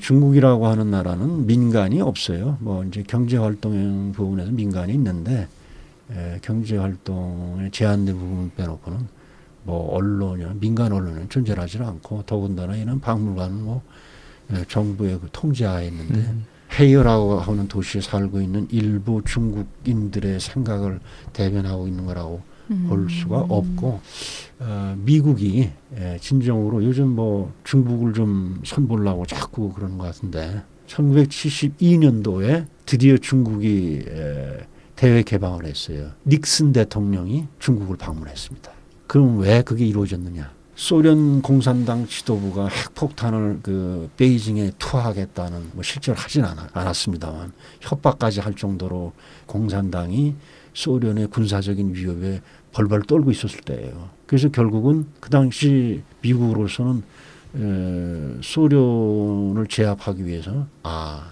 중국이라고 하는 나라는 민간이 없어요. 뭐 이제 경제 활동 부분에서 민간이 있는데 경제 활동에 제한된 부분 빼놓고는 뭐 언론이나 민간 언론은 존재하지 않고 더군다나 이는 박물관은 뭐 정부의 그 통제하에 있는데 헤이어라고 하는 도시에 살고 있는 일부 중국인들의 생각을 대변하고 있는 거라고 볼 수가 없고 미국이 진정으로 요즘 뭐 중국을 좀 선보려고 자꾸 그러는 것 같은데 1972년도에 드디어 중국이 대외 개방을 했어요. 닉슨 대통령이 중국을 방문했습니다. 그럼 왜 그게 이루어졌느냐? 소련 공산당 지도부가 핵폭탄을 그 베이징에 투하하겠다는 뭐 실제로 하진 않았습니다만 협박까지 할 정도로 공산당이 소련의 군사적인 위협에 벌벌 떨고 있었을 때예요. 그래서 결국은 그 당시 미국으로서는 소련을 제압하기 위해서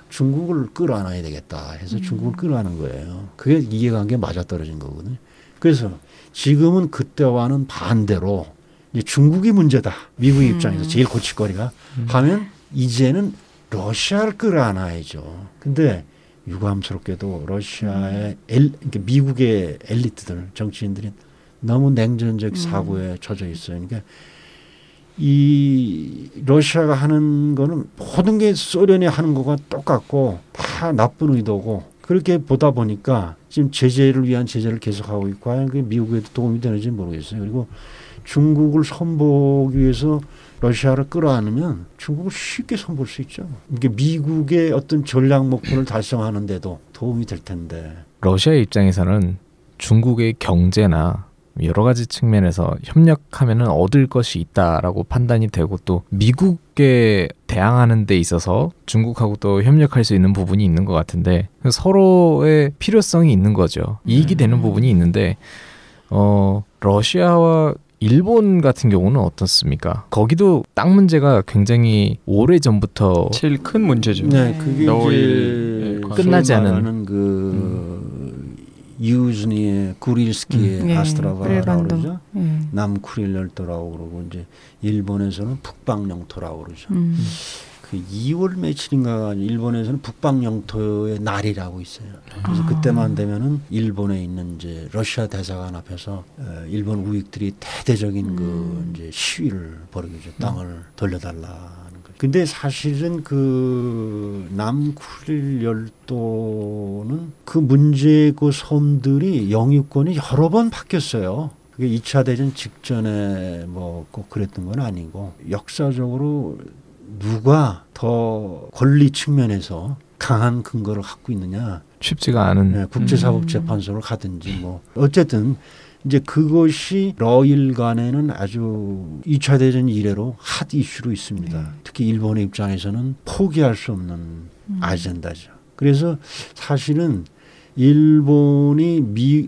중국을 끌어안아야 되겠다 해서 중국을 끌어안은 거예요. 그게 이해관계 맞아떨어진 거거든요. 그래서 지금은 그때와는 반대로 이제 중국이 문제다. 미국 입장에서 제일 고칠거리가 하면 이제는 러시아를 끌어안아야죠. 근데 유감스럽게도 러시아의 그러니까 미국의 엘리트들 정치인들이 너무 냉전적 사고에 젖어 있어요. 그러니까 이 러시아가 하는 거는 모든 게 소련이 하는 거가 똑같고 다 나쁜 의도고 그렇게 보다 보니까 지금 제재를 위한 제재를 계속하고 있고 과연 그게 미국에도 도움이 되는지 모르겠어요. 그리고 중국을 선보기 위해서 러시아를 끌어안으면 중국을 쉽게 선볼 수 있죠. 이게 미국의 어떤 전략 목표를 달성하는데도 도움이 될 텐데. 러시아의 입장에서는 중국의 경제나 여러 가지 측면에서 협력하면 얻을 것이 있다라고 판단이 되고 또 미국에 대항하는 데 있어서 중국하고 또 협력할 수 있는 부분이 있는 것 같은데 서로의 필요성이 있는 거죠. 이익이 되는 부분이 있는데 러시아와 일본 같은 경우는 어떻습니까? 거기도 땅 문제가 굉장히 오래 전부터 제일 큰 문제죠. 네, 그게 이제 끝나지 않은 유즈니의 구릴스키의 아스트라바라고 그러죠. 남쿠릴 열도라고 그러고 이제 일본에서는 북방 영토라고 그러죠. 그 2월 며칠인가 일본에서는 북방 영토의 날이라고 있어요. 그래서 그때만 되면은 일본에 있는 이제 러시아 대사관 앞에서 일본 우익들이 대대적인 그 이제 시위를 벌이죠. 땅을 돌려달라는 거. 근데 사실은 그 남쿠릴 열도는 그 문제의 그 섬들이 영유권이 여러 번 바뀌었어요. 그게 2차 대전 직전에 뭐 꼭 그랬던 건 아니고 역사적으로 누가 더 권리 측면에서 강한 근거를 갖고 있느냐 쉽지가 않은 국제사법재판소를 가든지 뭐 어쨌든 이제 그것이 러일 간에는 아주 2차 대전 이래로 핫 이슈로 있습니다. 특히 일본의 입장에서는 포기할 수 없는 아젠다죠. 그래서 사실은 일본이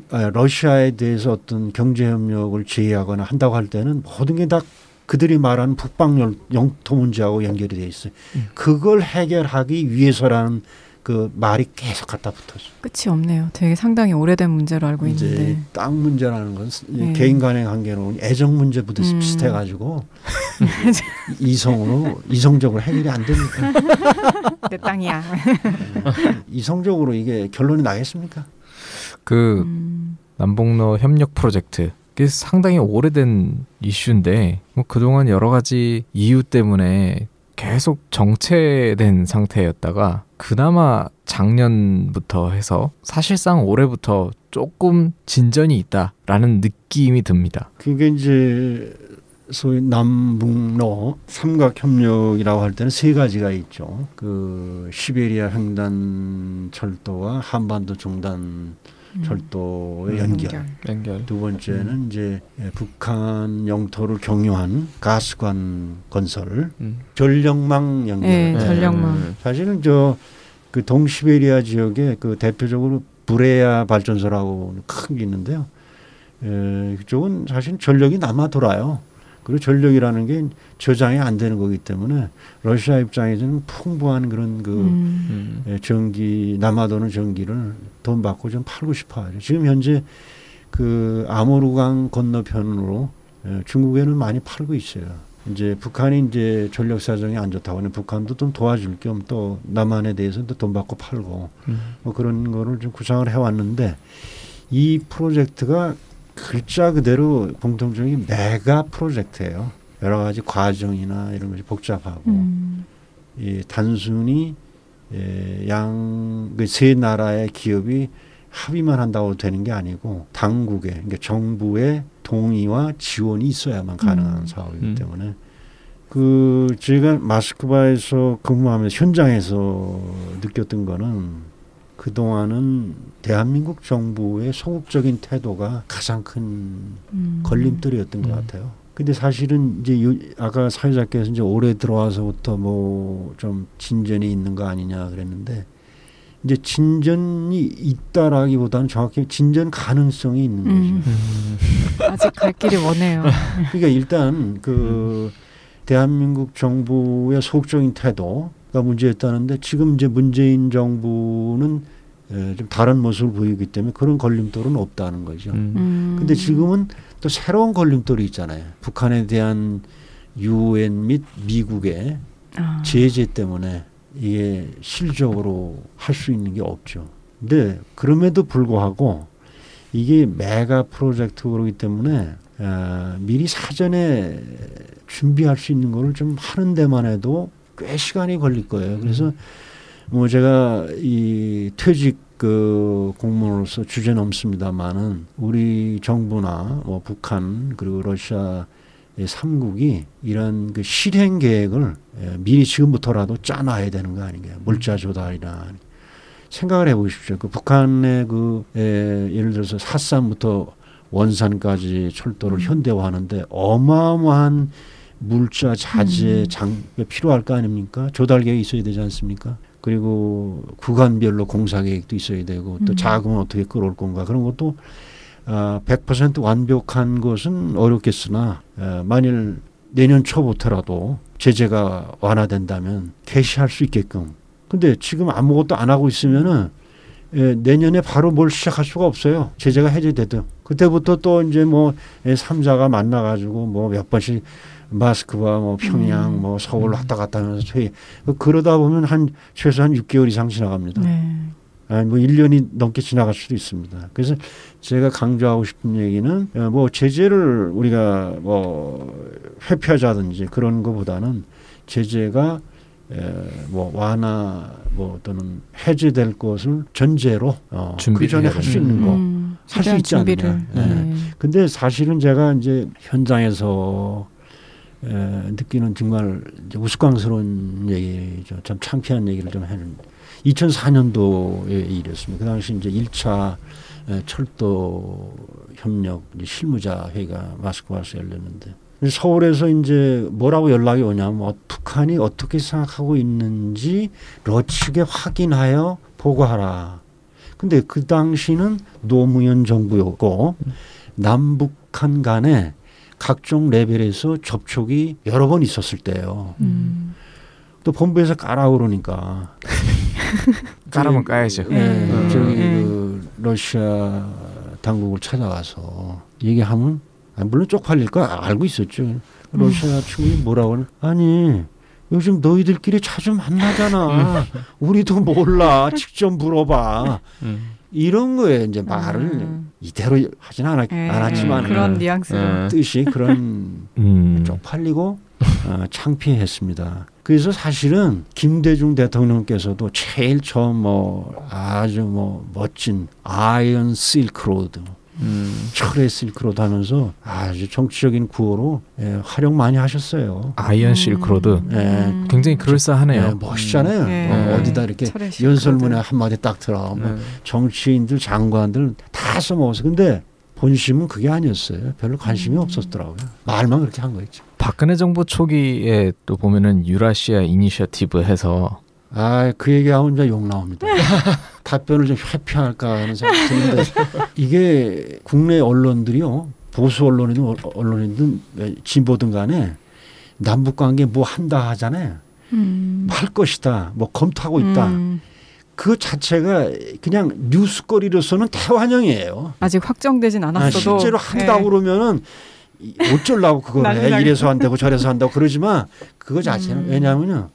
러시아에 대해서 어떤 경제협력을 제의하거나 한다고 할 때는 모든 게 다 그들이 말하는 북방 영토 문제하고 연결이 돼 있어요. 그걸 해결하기 위해서라는 그 말이 계속 갖다 붙었어요. 끝이 없네요. 되게 상당히 오래된 문제로 알고 있는데. 땅 문제라는 건 개인 간의 관계로 애정 문제부터 비슷해가지고 이성적으로 해결이 안 됩니까? 내 땅이야. 이성적으로 이게 결론이 나겠습니까? 그 남북러 협력 프로젝트 상당히 오래된 이슈인데 뭐 그동안 여러 가지 이유 때문에 계속 정체된 상태였다가 그나마 작년부터 해서 사실상 올해부터 조금 진전이 있다라는 느낌이 듭니다. 그게 이제 소위 남북러 삼각협력이라고 할 때는 세 가지가 있죠. 그 시베리아 횡단 철도와 한반도 종단 철도의 연결. 두 번째는 이제 북한 영토를 경유한 가스관 건설, 전력망 연결. 전력망. 사실은 그 동시베리아 지역에 그 대표적으로 브레야 발전소라고 큰 게 있는데요. 그쪽은 사실 전력이 남아 돌아요. 그리고 전력이라는 게 저장이 안 되는 거기 때문에 러시아 입장에서는 풍부한 그런 전기 남아도는 전기를 돈 받고 좀 팔고 싶어요. 지금 현재 그 아모르강 건너편으로 중국에는 많이 팔고 있어요. 이제 북한이 이제 전력 사정이 안 좋다고 하면 북한도 좀 도와줄 겸 또 남한에 대해서도 돈 받고 팔고 뭐 그런 거를 좀 구상을 해왔는데 이 프로젝트가 글자 그대로 공통점이 메가 프로젝트예요. 여러 가지 과정이나 이런 것이 복잡하고 단순히 그 세 나라의 기업이 합의만 한다고 되는 게 아니고 당국의 그러니까 정부의 동의와 지원이 있어야만 가능한 사업이기 때문에 제가 모스크바에서 근무하면서 현장에서 느꼈던 거는 그동안은 대한민국 정부의 소극적인 태도가 가장 큰 걸림돌이었던 것 같아요. 근데 사실은 이제 아까 사회자께서 이제 올해 들어와서부터 뭐 좀 진전이 있는 거 아니냐 그랬는데 이제 진전이 있다라기보다는 정확히 진전 가능성이 있는 거죠. 아직 갈 길이 머네요. 그러니까 일단 그 대한민국 정부의 소극적인 태도가 문제였다는데 지금 이제 문재인 정부는 좀 다른 모습을 보이기 때문에 그런 걸림돌은 없다는 거죠. 근데 지금은 또 새로운 걸림돌이 있잖아요. 북한에 대한 UN 및 미국의 제재 때문에 이게 실적으로 할 수 있는 게 없죠. 근데 그럼에도 불구하고 이게 메가 프로젝트가 그러기 때문에 미리 사전에 준비할 수 있는 거를 좀 하는 데만 해도 꽤 시간이 걸릴 거예요. 그래서 뭐 제가 이 퇴직 공무원으로서 주제넘습니다만은 우리 정부나 뭐 북한 그리고 러시아 3국이 이런 그 실행 계획을 미리 지금부터라도 짜놔야 되는 거 아닌가요? 물자 조달이나 생각을 해보십시오. 그 북한의 예를 들어서 사산부터 원산까지 철도를 현대화하는데 어마어마한 물자 자재 장비가 필요할 거 아닙니까? 조달 계획이 있어야 되지 않습니까? 그리고 구간별로 공사 계획도 있어야 되고 또 자금은 어떻게 끌어올 건가 그런 것도 100% 완벽한 것은 어렵겠으나 만일 내년 초부터라도 제재가 완화된다면 개시할 수 있게끔. 근데 지금 아무것도 안 하고 있으면은 내년에 바로 뭘 시작할 수가 없어요. 제재가 해제되든. 그때부터 또 이제 뭐 3자가 만나가지고 뭐 몇 번씩 모스크바 뭐 평양 뭐 서울 왔다 갔다 하면서 그러다 보면 최소한 6개월 이상 지나갑니다. 네. 뭐 1년이 넘게 지나갈 수도 있습니다. 그래서 제가 강조하고 싶은 얘기는 뭐 제재를 우리가 뭐 회피하자든지 그런 것보다는 제재가 뭐 완화 뭐 또는 해제될 것을 전제로 그 전에 할 수 있는 거 할 수 있지 않느냐. 근데 사실은 제가 이제 현장에서 느끼는 정말 이제 우스꽝스러운 얘기죠. 참 창피한 얘기를 좀 했는데 2004년도의 일이었습니다. 그 당시 이제 1차 철도 협력 실무자 회의가 모스크바에서 열렸는데 서울에서 이제 뭐라고 연락이 오냐면 북한이 어떻게 생각하고 있는지 러측에 확인하여 보고하라. 근데 그 당시는 노무현 정부였고 남북한 간에 각종 레벨에서 접촉이 여러 번 있었을 때예요. 또 본부에서 까라 그러니까 까라면 까야죠. 저기 러시아 당국을 찾아가서 얘기하면 물론 쪽팔릴 거 알고 있었죠. 러시아 측이 뭐라고 하는 아니 요즘 너희들끼리 자주 만나잖아. 우리도 몰라. 직접 물어봐. 이런 거에 이제 말을 이대로 하진 않았지만 그런 뉘앙스로 뜻이 그런 쪽팔리고 창피했습니다. 그래서 사실은 김대중 대통령께서도 제일 처음 아주 멋진 아이언 실크로드 철의 실크로드 하면서 아주 정치적인 구호로 활용 많이 하셨어요. 아이언 실크로드. 굉장히 그럴싸하네요. 멋있잖아요. 어디다 이렇게 연설문에 한마디 딱 들어. 정치인들 장관들 다 써먹었어요. 근데 본심은 그게 아니었어요. 별로 관심이 없었더라고요. 말만 그렇게 한 거였죠. 박근혜 정부 초기에 또 보면은 유라시아 이니셔티브 해서 그 얘기하면 이제 욕 나옵니다. 답변을 좀 회피할까 하는 생각이 드는데 이게 국내 언론들이요. 보수 언론이든 진보든 간에 남북관계 뭐 한다 하잖아요. 할 것이다. 뭐 검토하고 있다. 그 자체가 그냥 뉴스거리로서는 대환영이에요. 아직 확정되진 않았어도. 실제로 한다고 그러면은 어쩌려고 그걸 해. 이래서 한다고 저래서 한다고 그러지만 그거 자체는 왜냐하면요.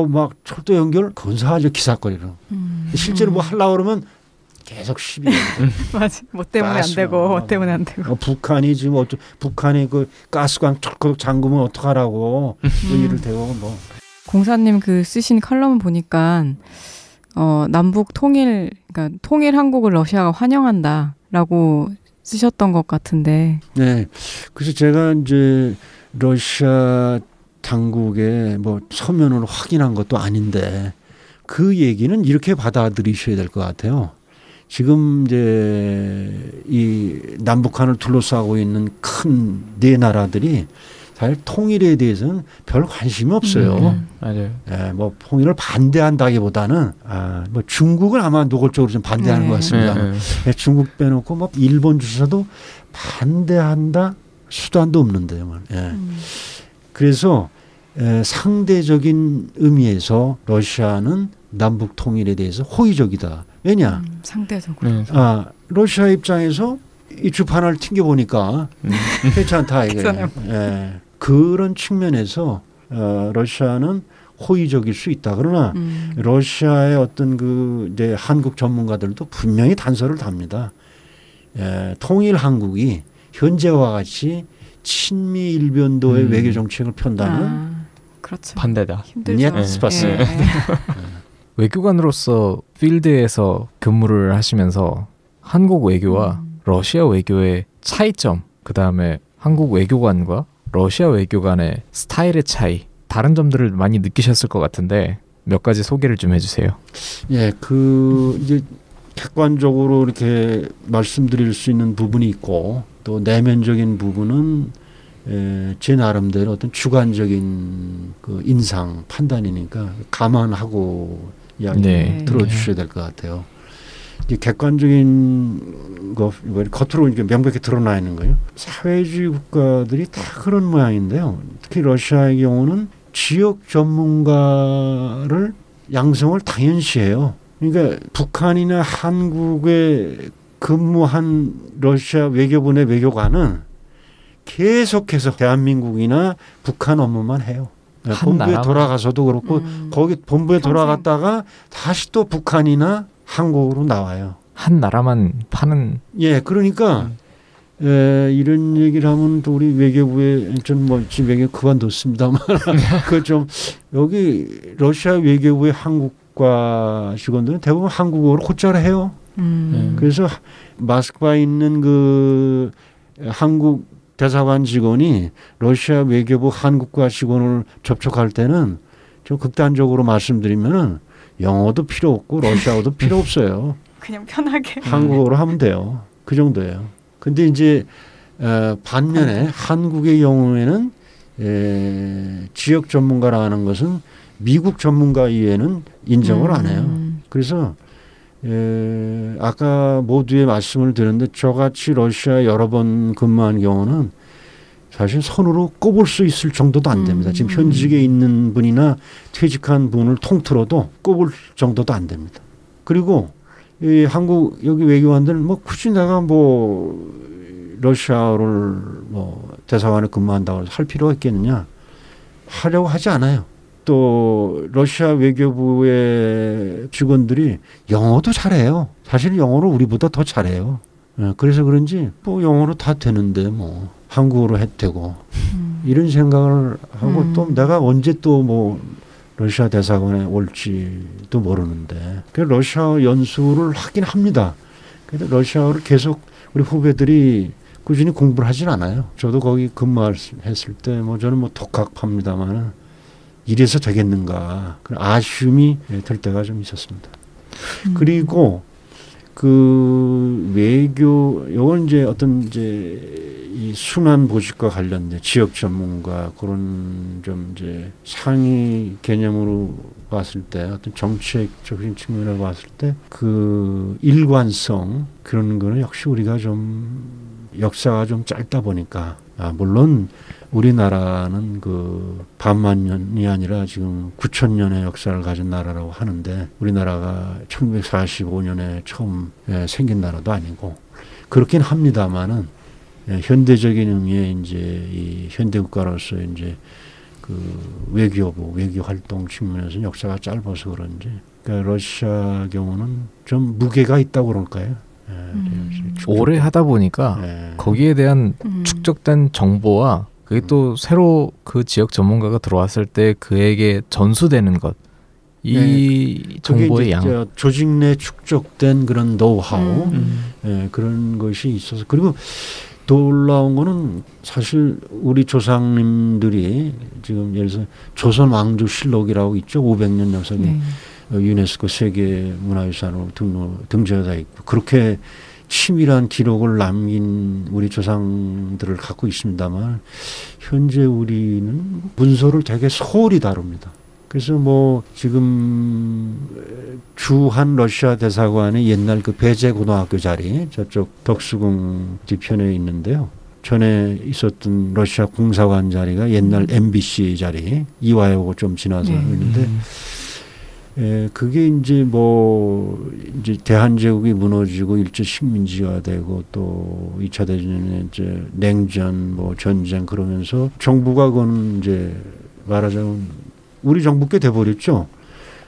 막 철도 연결 건사하죠 기사거리로. 실제로 뭐 하려고 그러면 계속 시비. 맞아. 뭐 때문에 안 되고 뭐 때문에 안 되고. 북한이 지금 북한이 그 가스관 철컥 잠그면 어떡하라고 일을 대고 뭐. 공사님 그 쓰신 칼럼 보니까 남북 통일, 그러니까 통일 한국을 러시아가 환영한다라고 쓰셨던 것 같은데. 네. 그래서 제가 이제 러시아 당국의 뭐 서면으로 확인한 것도 아닌데 그 얘기는 이렇게 받아들이셔야 될 것 같아요. 지금 이제 이 남북한을 둘러싸고 있는 큰 네 나라들이 사실 통일에 대해서는 별 관심이 없어요. 맞아요. 예, 뭐 통일을 반대한다기보다는 뭐 중국은 아마 노골적으로 좀 반대하는 것 같습니다. 예, 중국 빼놓고 뭐 일본 주사도 반대한다 수단도 없는데요. 예. 그래서 상대적인 의미에서 러시아는 남북 통일에 대해서 호의적이다. 왜냐? 상대적으로. 러시아 입장에서 이 주판을 튕겨보니까 괜찮다 이거예요. 예. 그런 측면에서 러시아는 호의적일 수 있다. 그러나 러시아의 어떤 그 이제 한국 전문가들도 분명히 단서를 답니다. 통일 한국이 현재와 같이 친미 일변도의 외교 정책을 편다는 그렇죠. 반대다. 힘들죠. 스파스. 외교관으로서 필드에서 근무를 하시면서 한국 외교와 러시아 외교의 차이점, 그 다음에 한국 외교관과 러시아 외교관의 스타일의 차이, 다른 점들을 많이 느끼셨을 것 같은데 몇 가지 소개를 좀 해주세요. 예, 이제 객관적으로 이렇게 말씀드릴 수 있는 부분이 있고 또 내면적인 부분은 제 나름대로 어떤 주관적인 그 인상 판단이니까 감안하고 이야기 들어주셔야 될 것 같아요. 이게 객관적인 거 겉으로 이렇게 명백히 드러나 있는 거예요. 사회주의 국가들이 다 그런 모양인데요. 특히 러시아의 경우는 지역 전문가를 양성을 당연시해요. 그러니까 북한이나 한국에 근무한 러시아 외교부의 외교관은 계속해서 대한민국이나 북한 업무만 해요. 본부에 돌아가서도 그렇고 거기 본부에 돌아갔다가 다시 또 북한이나 한국으로 나와요. 한 나라만 파는. 예, 그러니까 이런 얘기를 하면 또 우리 외교부에 전 뭐 지금 외교 그만뒀습니다만 그 좀 여기 러시아 외교부의 한국과 직원들은 대부분 한국어로 곧잘 해요. 그래서 모스크바에 있는 그 한국 대사관 직원이 러시아 외교부 한국과 직원을 접촉할 때는 좀 극단적으로 말씀드리면은 영어도 필요 없고 러시아어도 필요 없어요. 그냥 편하게 한국어로 하면 돼요. 그 정도예요. 근데 이제 반면에 한국의 경우에는 지역 전문가라는 것은 미국 전문가 이외에는 인정을 안 해요. 그래서 아까 모두의 말씀을 드렸는데 저같이 러시아 여러 번 근무한 경우는 사실 손으로 꼽을 수 있을 정도도 안 됩니다. 지금 현직에 있는 분이나 퇴직한 분을 통틀어도 꼽을 정도도 안 됩니다. 그리고 이 한국 여기 외교관들은 뭐 굳이 내가 뭐 러시아를 뭐 대사관에 근무한다고 할 필요가 있겠느냐 하려고 하지 않아요. 또 러시아 외교부의 직원들이 영어도 잘해요. 사실 영어를 우리보다 더 잘해요. 그래서 그런지 뭐 영어로 다 되는데 뭐 한국어로 해도 되고 이런 생각을 하고 또 내가 언제 또 뭐 러시아 대사관에 올지도 모르는데 그래서 러시아 연수를 하긴 합니다. 그래서 러시아어를 계속 우리 후배들이 꾸준히 공부를 하진 않아요. 저도 거기 근무했을 때 뭐 저는 뭐 독학합니다만 이래서 되겠는가 그런 아쉬움이 들 때가 좀 있었습니다. 그리고 그 외교 요건 이제 어떤 이제 이 순환 보직과 관련된 지역 전문가 그런 좀 이제 상위 개념으로 봤을 때 어떤 정책적인 측면을 봤을 때 그 일관성 그런 거는 역시 우리가 좀 역사가 좀 짧다 보니까 물론 우리나라는 그 반만 년이 아니라 지금 9,000년의 역사를 가진 나라라고 하는데 우리나라가 1945년에 처음 생긴 나라도 아니고 그렇긴 합니다만은 현대적인 의미의 이제 이 현대 국가로서 이제 그 외교부 외교 활동 측면에서는 역사가 짧아서 그런지 그러니까 러시아 경우는 좀 무게가 있다고 그럴까요? 오래 하다 보니까 거기에 대한 축적된 정보와 그게 또 새로 그 지역 전문가가 들어왔을 때 그에게 전수되는 것, 이 정보의 양, 조직 내 축적된 그런 노하우, 그런 것이 있어서 그리고 놀라운 거는 사실 우리 조상님들이 지금 예를 들어서 조선 왕조실록이라고 있죠. 500년 역사기 유네스코 세계 문화유산으로 등재가 있고 그렇게 치밀한 기록을 남긴 우리 조상들을 갖고 있습니다만 현재 우리는 문서를 되게 소홀히 다룹니다. 그래서 뭐 지금 주한 러시아 대사관의 옛날 그 배제고등학교 자리 저쪽 덕수궁 뒤편에 있는데요. 전에 있었던 러시아 공사관 자리가 옛날 MBC 자리 이화여고 좀 지나서 있는데 그게 이제 뭐 이제 대한제국이 무너지고 일제 식민지가 되고 또 2차 대전에 이제 냉전 뭐 전쟁 그러면서 정부가 그건 이제 말하자면 우리 정부께 돼버렸죠.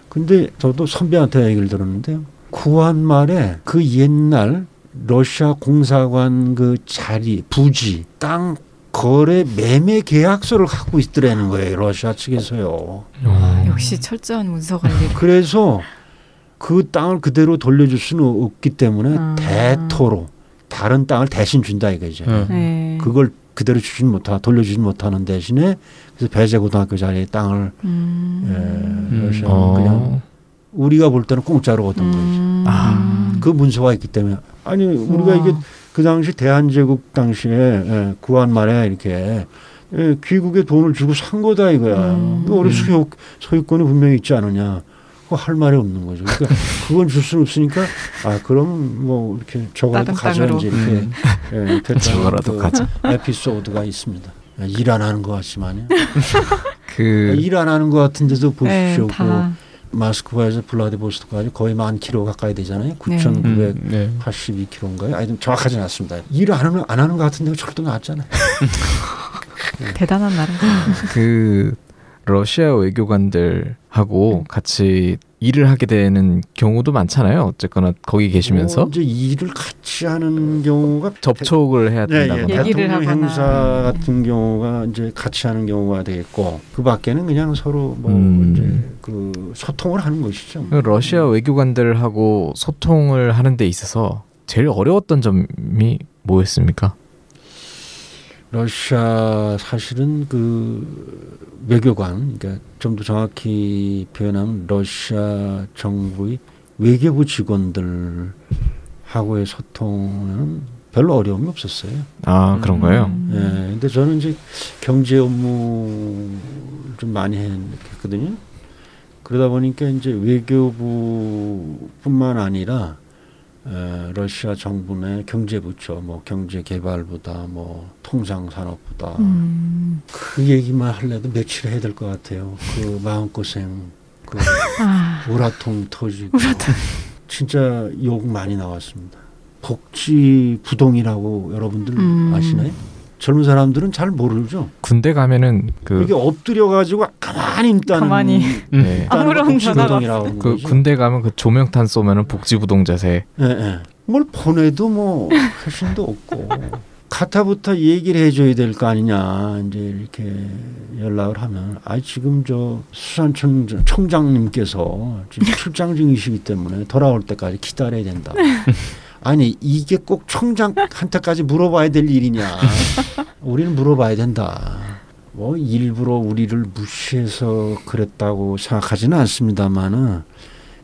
근데 저도 선배한테 얘기를 들었는데요. 구한 말에 그 옛날 러시아 공사관 그 자리 부지 땅 거래 매매 계약서를 갖고 있더라는 거예요. 러시아 측에서요. 역시 철저한 문서 관리. 그래서 그 땅을 그대로 돌려줄 수는 없기 때문에 대토로 다른 땅을 대신 준다 이거죠. 그걸 그대로 돌려주진 못하는 대신에 그래서 배제고등학교 자리에 땅을 러시아는 그냥 우리가 볼 때는 공짜로 얻은 거죠. 그 문서가 있기 때문에 아니 우리가 이게 그 당시 대한제국 당시에 구한 말에 이렇게 귀국에 돈을 주고 산 거다 이거야. 우리 소유권이 분명히 있지 않느냐. 그거 할 말이 없는 거죠. 그러니까 그건 줄 수는 없으니까 그럼 뭐 이렇게 저거라도 가져야지 이렇게 저거라도 가져. 에피소드가 있습니다. 일 안 하는 것 같지만요. 일 안 하는 것 같은데도 보십시오. 모스크바에서 블라디보스토크까지 거의 10,000km 가까이 되잖아요. 9,982km인가요? 아니 정확하지 않습니다. 일 안 하는 것 같은데 절도 나왔잖아요. 대단한 나라. 그 러시아 외교관들하고 같이 일을 하게 되는 경우도 많잖아요. 어쨌거나 거기 계시면서 이제 일을 같이 하는 경우가 접촉을 해야 된다거나 얘기를 하거나 행사 같은 경우가 이제 같이 하는 경우가 되겠고 그 밖에는 그냥 서로 뭐 이제 그 소통을 하는 것이죠. 러시아 외교관들하고 소통을 하는 데 있어서 제일 어려웠던 점이 뭐였습니까? 러시아 사실은 그 외교관, 그러니까 좀 더 정확히 표현하면 러시아 정부의 외교부 직원들하고의 소통은 별로 어려움이 없었어요. 아 그런가요? 네, 근데 저는 이제 경제 업무 좀 많이 했거든요. 그러다 보니까 이제 외교부뿐만 아니라 러시아 정부 내 경제부처, 뭐 경제개발부다, 뭐 통상산업부다. 그 얘기만 할래도 며칠 해야 될 것 같아요. 그 마음고생, 그 우라통 터지고 진짜 욕 많이 나왔습니다. 복지부동이라고 여러분들 아시나요? 젊은 사람들은 잘 모르죠. 군대 가면은 이게 엎드려 가지고 가만히 있다는 아무런 복지부동이라고 그 군대 가면 그 조명탄 쏘면은 복지부동 자세. 뭘 보내도 뭐 회신도 없고 카타부터 얘기를 해줘야 될 거 아니냐. 이제 이렇게 연락을 하면 지금 저 수산 청장님께서 지금 출장 중이시기 때문에 돌아올 때까지 기다려야 된다. 아니 이게 꼭 청장한테까지 물어봐야 될 일이냐. 우리는 물어봐야 된다. 뭐 일부러 우리를 무시해서 그랬다고 생각하지는 않습니다만은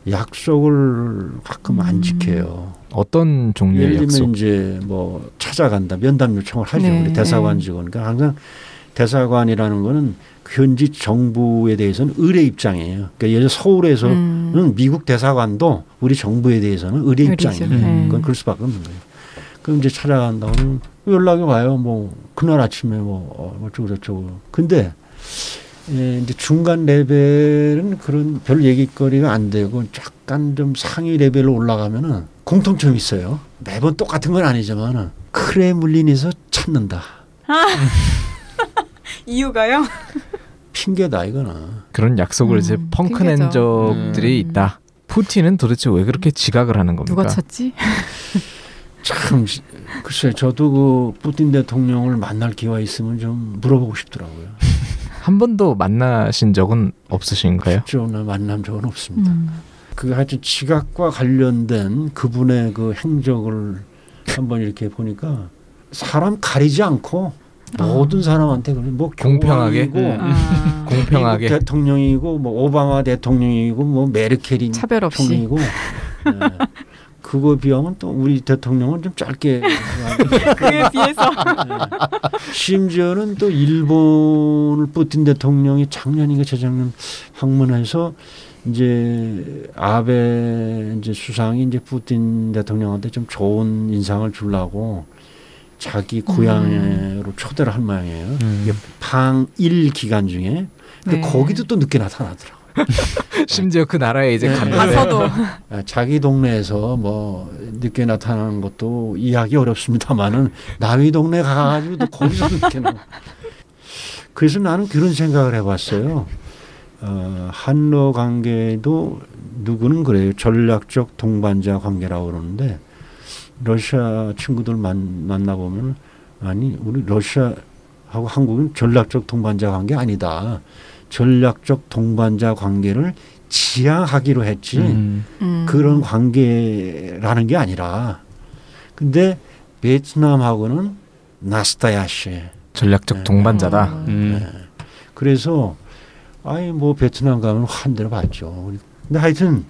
약속을 가끔 안 지켜요. 어떤 종류의 예를 들면 약속? 이제 뭐 찾아간다. 면담 요청을 하죠. 우리 대사관 직원. 그러니까 항상 대사관이라는 거는 현지 정부에 대해서는 의뢰 입장이에요. 그러니까 예를 들어 서울에서는 미국 대사관도 우리 정부에 대해서는 의뢰 입장이에요. 그건 그럴 수밖에 없는 거예요. 그럼 이제 찾아간다고는 연락이 와요. 뭐 그날 아침에 뭐 어쩌고 저쩌고. 근데 이제 중간 레벨은 그런 별 얘기거리가 안 되고 약간 좀 상위 레벨로 올라가면은 공통점이 있어요. 매번 똑같은 건 아니지만 크레물린에서 찾는다. 이유가요? 핑계다 이거는. 그런 약속을 이제 펑크낸 적들이 있다. 푸틴은 도대체 왜 그렇게 지각을 하는 겁니까? 누가 찾지? 참 글쎄 저도 그 푸틴 대통령을 만날 기회가 있으면 좀 물어보고 싶더라고요. 한 번도 만나신 적은 없으신가요? 저는 만난 적은 없습니다. 그 하여튼 지각과 관련된 그분의 그 행적을 한번 이렇게 보니까 사람 가리지 않고 모든 사람한테 뭐 공평하게 공평하게 대통령이고 뭐 오바마 대통령이고 뭐 메르켈이 차별 없이 총리이고 네. 그거 비하면 또 우리 대통령은 좀 짧게 그에 비해서 심지어는 또 일본을 푸틴 대통령이 작년인가 재작년 방문해서 이제 아베 이제 수상이 이제 푸틴 대통령한테 좀 좋은 인상을 주려고 자기 고향으로 초대를 할 모양이에요. 방일 기간 중에. 근데 거기도 또 늦게 나타나더라고요. 심지어 그 나라에 이제 가서도 자기 동네에서 뭐 늦게 나타나는 것도 이해하기 어렵습니다만은 남의 동네 가가지고 또 거기서 늦게 나. 그래서 나는 그런 생각을 해봤어요. 한러 관계도 누구는 그래요. 전략적 동반자 관계라고 그러는데 러시아 친구들 만나보면 아니 우리 러시아하고 한국은 전략적 동반자 관계 아니다. 전략적 동반자 관계를 지향하기로 했지 그런 관계라는 게 아니라 근데 베트남하고는 나스타야시 전략적 동반자다. 네. 그래서 아니 뭐 베트남 가면 한 대로 봤죠. 근데 하여튼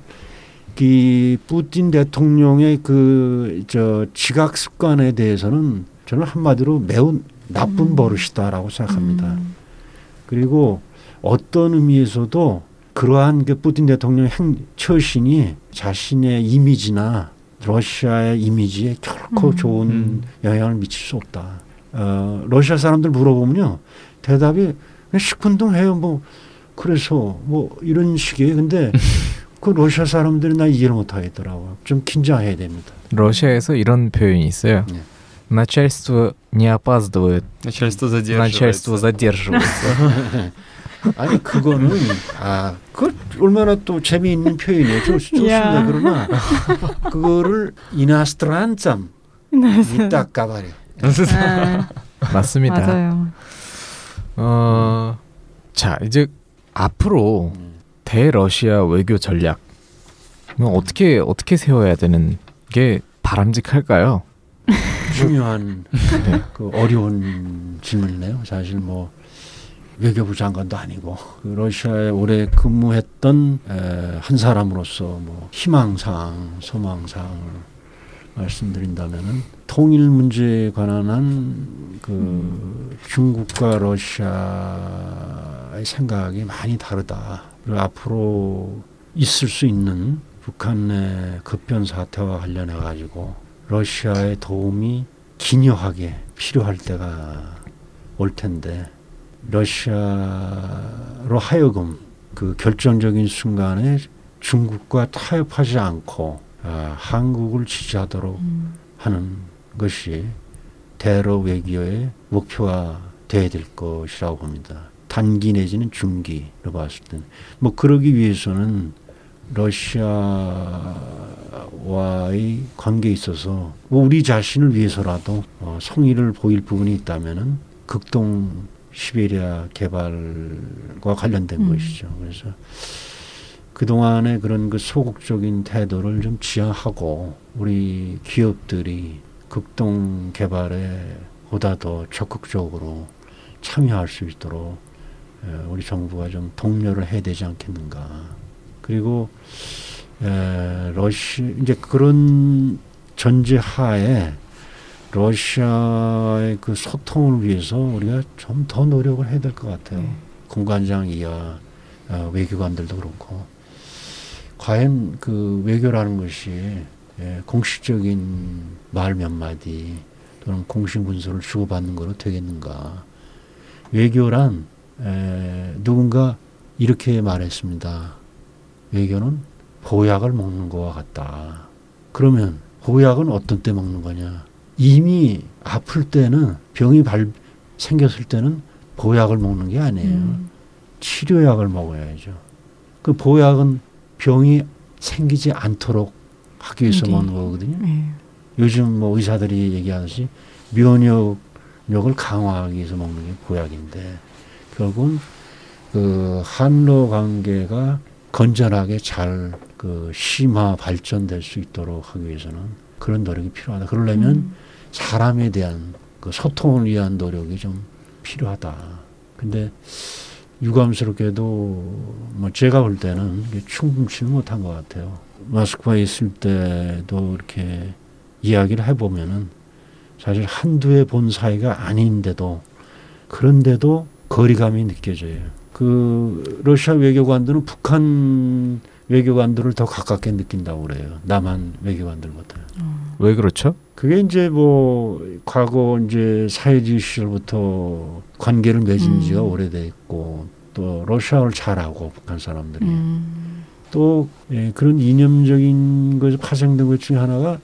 그 푸틴 대통령의 그 저 지각 습관에 대해서는 저는 한마디로 매우 나쁜 버릇이다라고 생각합니다. 그리고 어떤 의미에서도 그러한 그 푸틴 대통령의 처신이 자신의 이미지나 러시아의 이미지에 결코 좋은 영향을 미칠 수 없다. 러시아 사람들 물어보면요 대답이 시큰둥해요. 뭐 그래서 뭐 이런 식이에요. 근데 그 러시아 사람들이 나 이해를 못하겠더라고요. 좀 긴장해야 됩니다. 러시아에서 이런 표현이 있어요. Начальство не опаздывает. Начальство задерживается. 아니 그거는 그 얼마나 또 재미있는 표현이에요. 좋습니다. 그러나 그거를 이나스트란짬 이딱 가발이. 맞습니다. 맞아요. 자 이제 앞으로 대러시아 외교 전략 어떻게 세워야 되는 게 바람직할까요? 중요한 그 어려운 질문이네요. 사실 뭐 외교부 장관도 아니고 그 러시아에 오래 근무했던 한 사람으로서 뭐 희망사항, 소망사항을 말씀드린다면은 통일 문제에 관한 그 중국과 러시아의 생각이 많이 다르다. 그리고 앞으로 있을 수 있는 북한의 급변 사태와 관련해 가지고 러시아의 도움이 기묘하게 필요할 때가 올 텐데 러시아로 하여금 그 결정적인 순간에 중국과 타협하지 않고 한국을 지지하도록 하는 것이 대러 외교의 목표가 돼야 될 것이라고 봅니다. 단기 내지는 중기로 봤을 때는 뭐 그러기 위해서는 러시아와의 관계에 있어서 뭐 우리 자신을 위해서라도 성의를 보일 부분이 있다면은 극동 시베리아 개발과 관련된 것이죠. 그래서 그동안의 그런 그 소극적인 태도를 좀 지양하고 우리 기업들이 극동 개발에 보다 더 적극적으로 참여할 수 있도록 우리 정부가 좀 독려를 해야 되지 않겠는가. 그리고 이제 그런 전제하에 러시아의 그 소통을 위해서 우리가 좀 더 노력을 해야 될 것 같아요. 공관장 이하 외교관들도 그렇고 과연 그 외교라는 것이 공식적인 말 몇 마디 또는 공식 문서를 주고받는 거로 되겠는가. 외교란 누군가 이렇게 말했습니다. 외교는 보약을 먹는 것과 같다. 그러면 보약은 어떤 때 먹는 거냐. 이미 아플 때는 병이 생겼을 때는 보약을 먹는 게 아니에요. 치료약을 먹어야죠. 그 보약은 병이 생기지 않도록 하기 위해서 먹는 거거든요. 요즘 뭐 의사들이 얘기하듯이 면역력을 강화하기 위해서 먹는 게 보약인데 결국은 그 한러 관계가 건전하게 잘 그 심화 발전될 수 있도록 하기 위해서는 그런 노력이 필요하다. 그러려면 사람에 대한 그 소통을 위한 노력이 좀 필요하다. 근데 유감스럽게도 뭐 제가 볼 때는 충분치는 못한 것 같아요. 모스크바에 있을 때도 이렇게 이야기를 해보면은 사실 한두 해 본 사이가 아닌데도 그런데도 거리감이 느껴져요. 그 러시아 외교관들은 북한 외교관들을 더 가깝게 느낀다고 그래요. 남한 외교관들보다. 왜 그렇죠? 그게 이제 뭐 과거 이제 사회주의 시절부터 관계를 맺은 지가 오래됐고 또 러시아어를 잘하고 북한 사람들이 또 그런 이념적인 것이 파생된 것 중에 하나가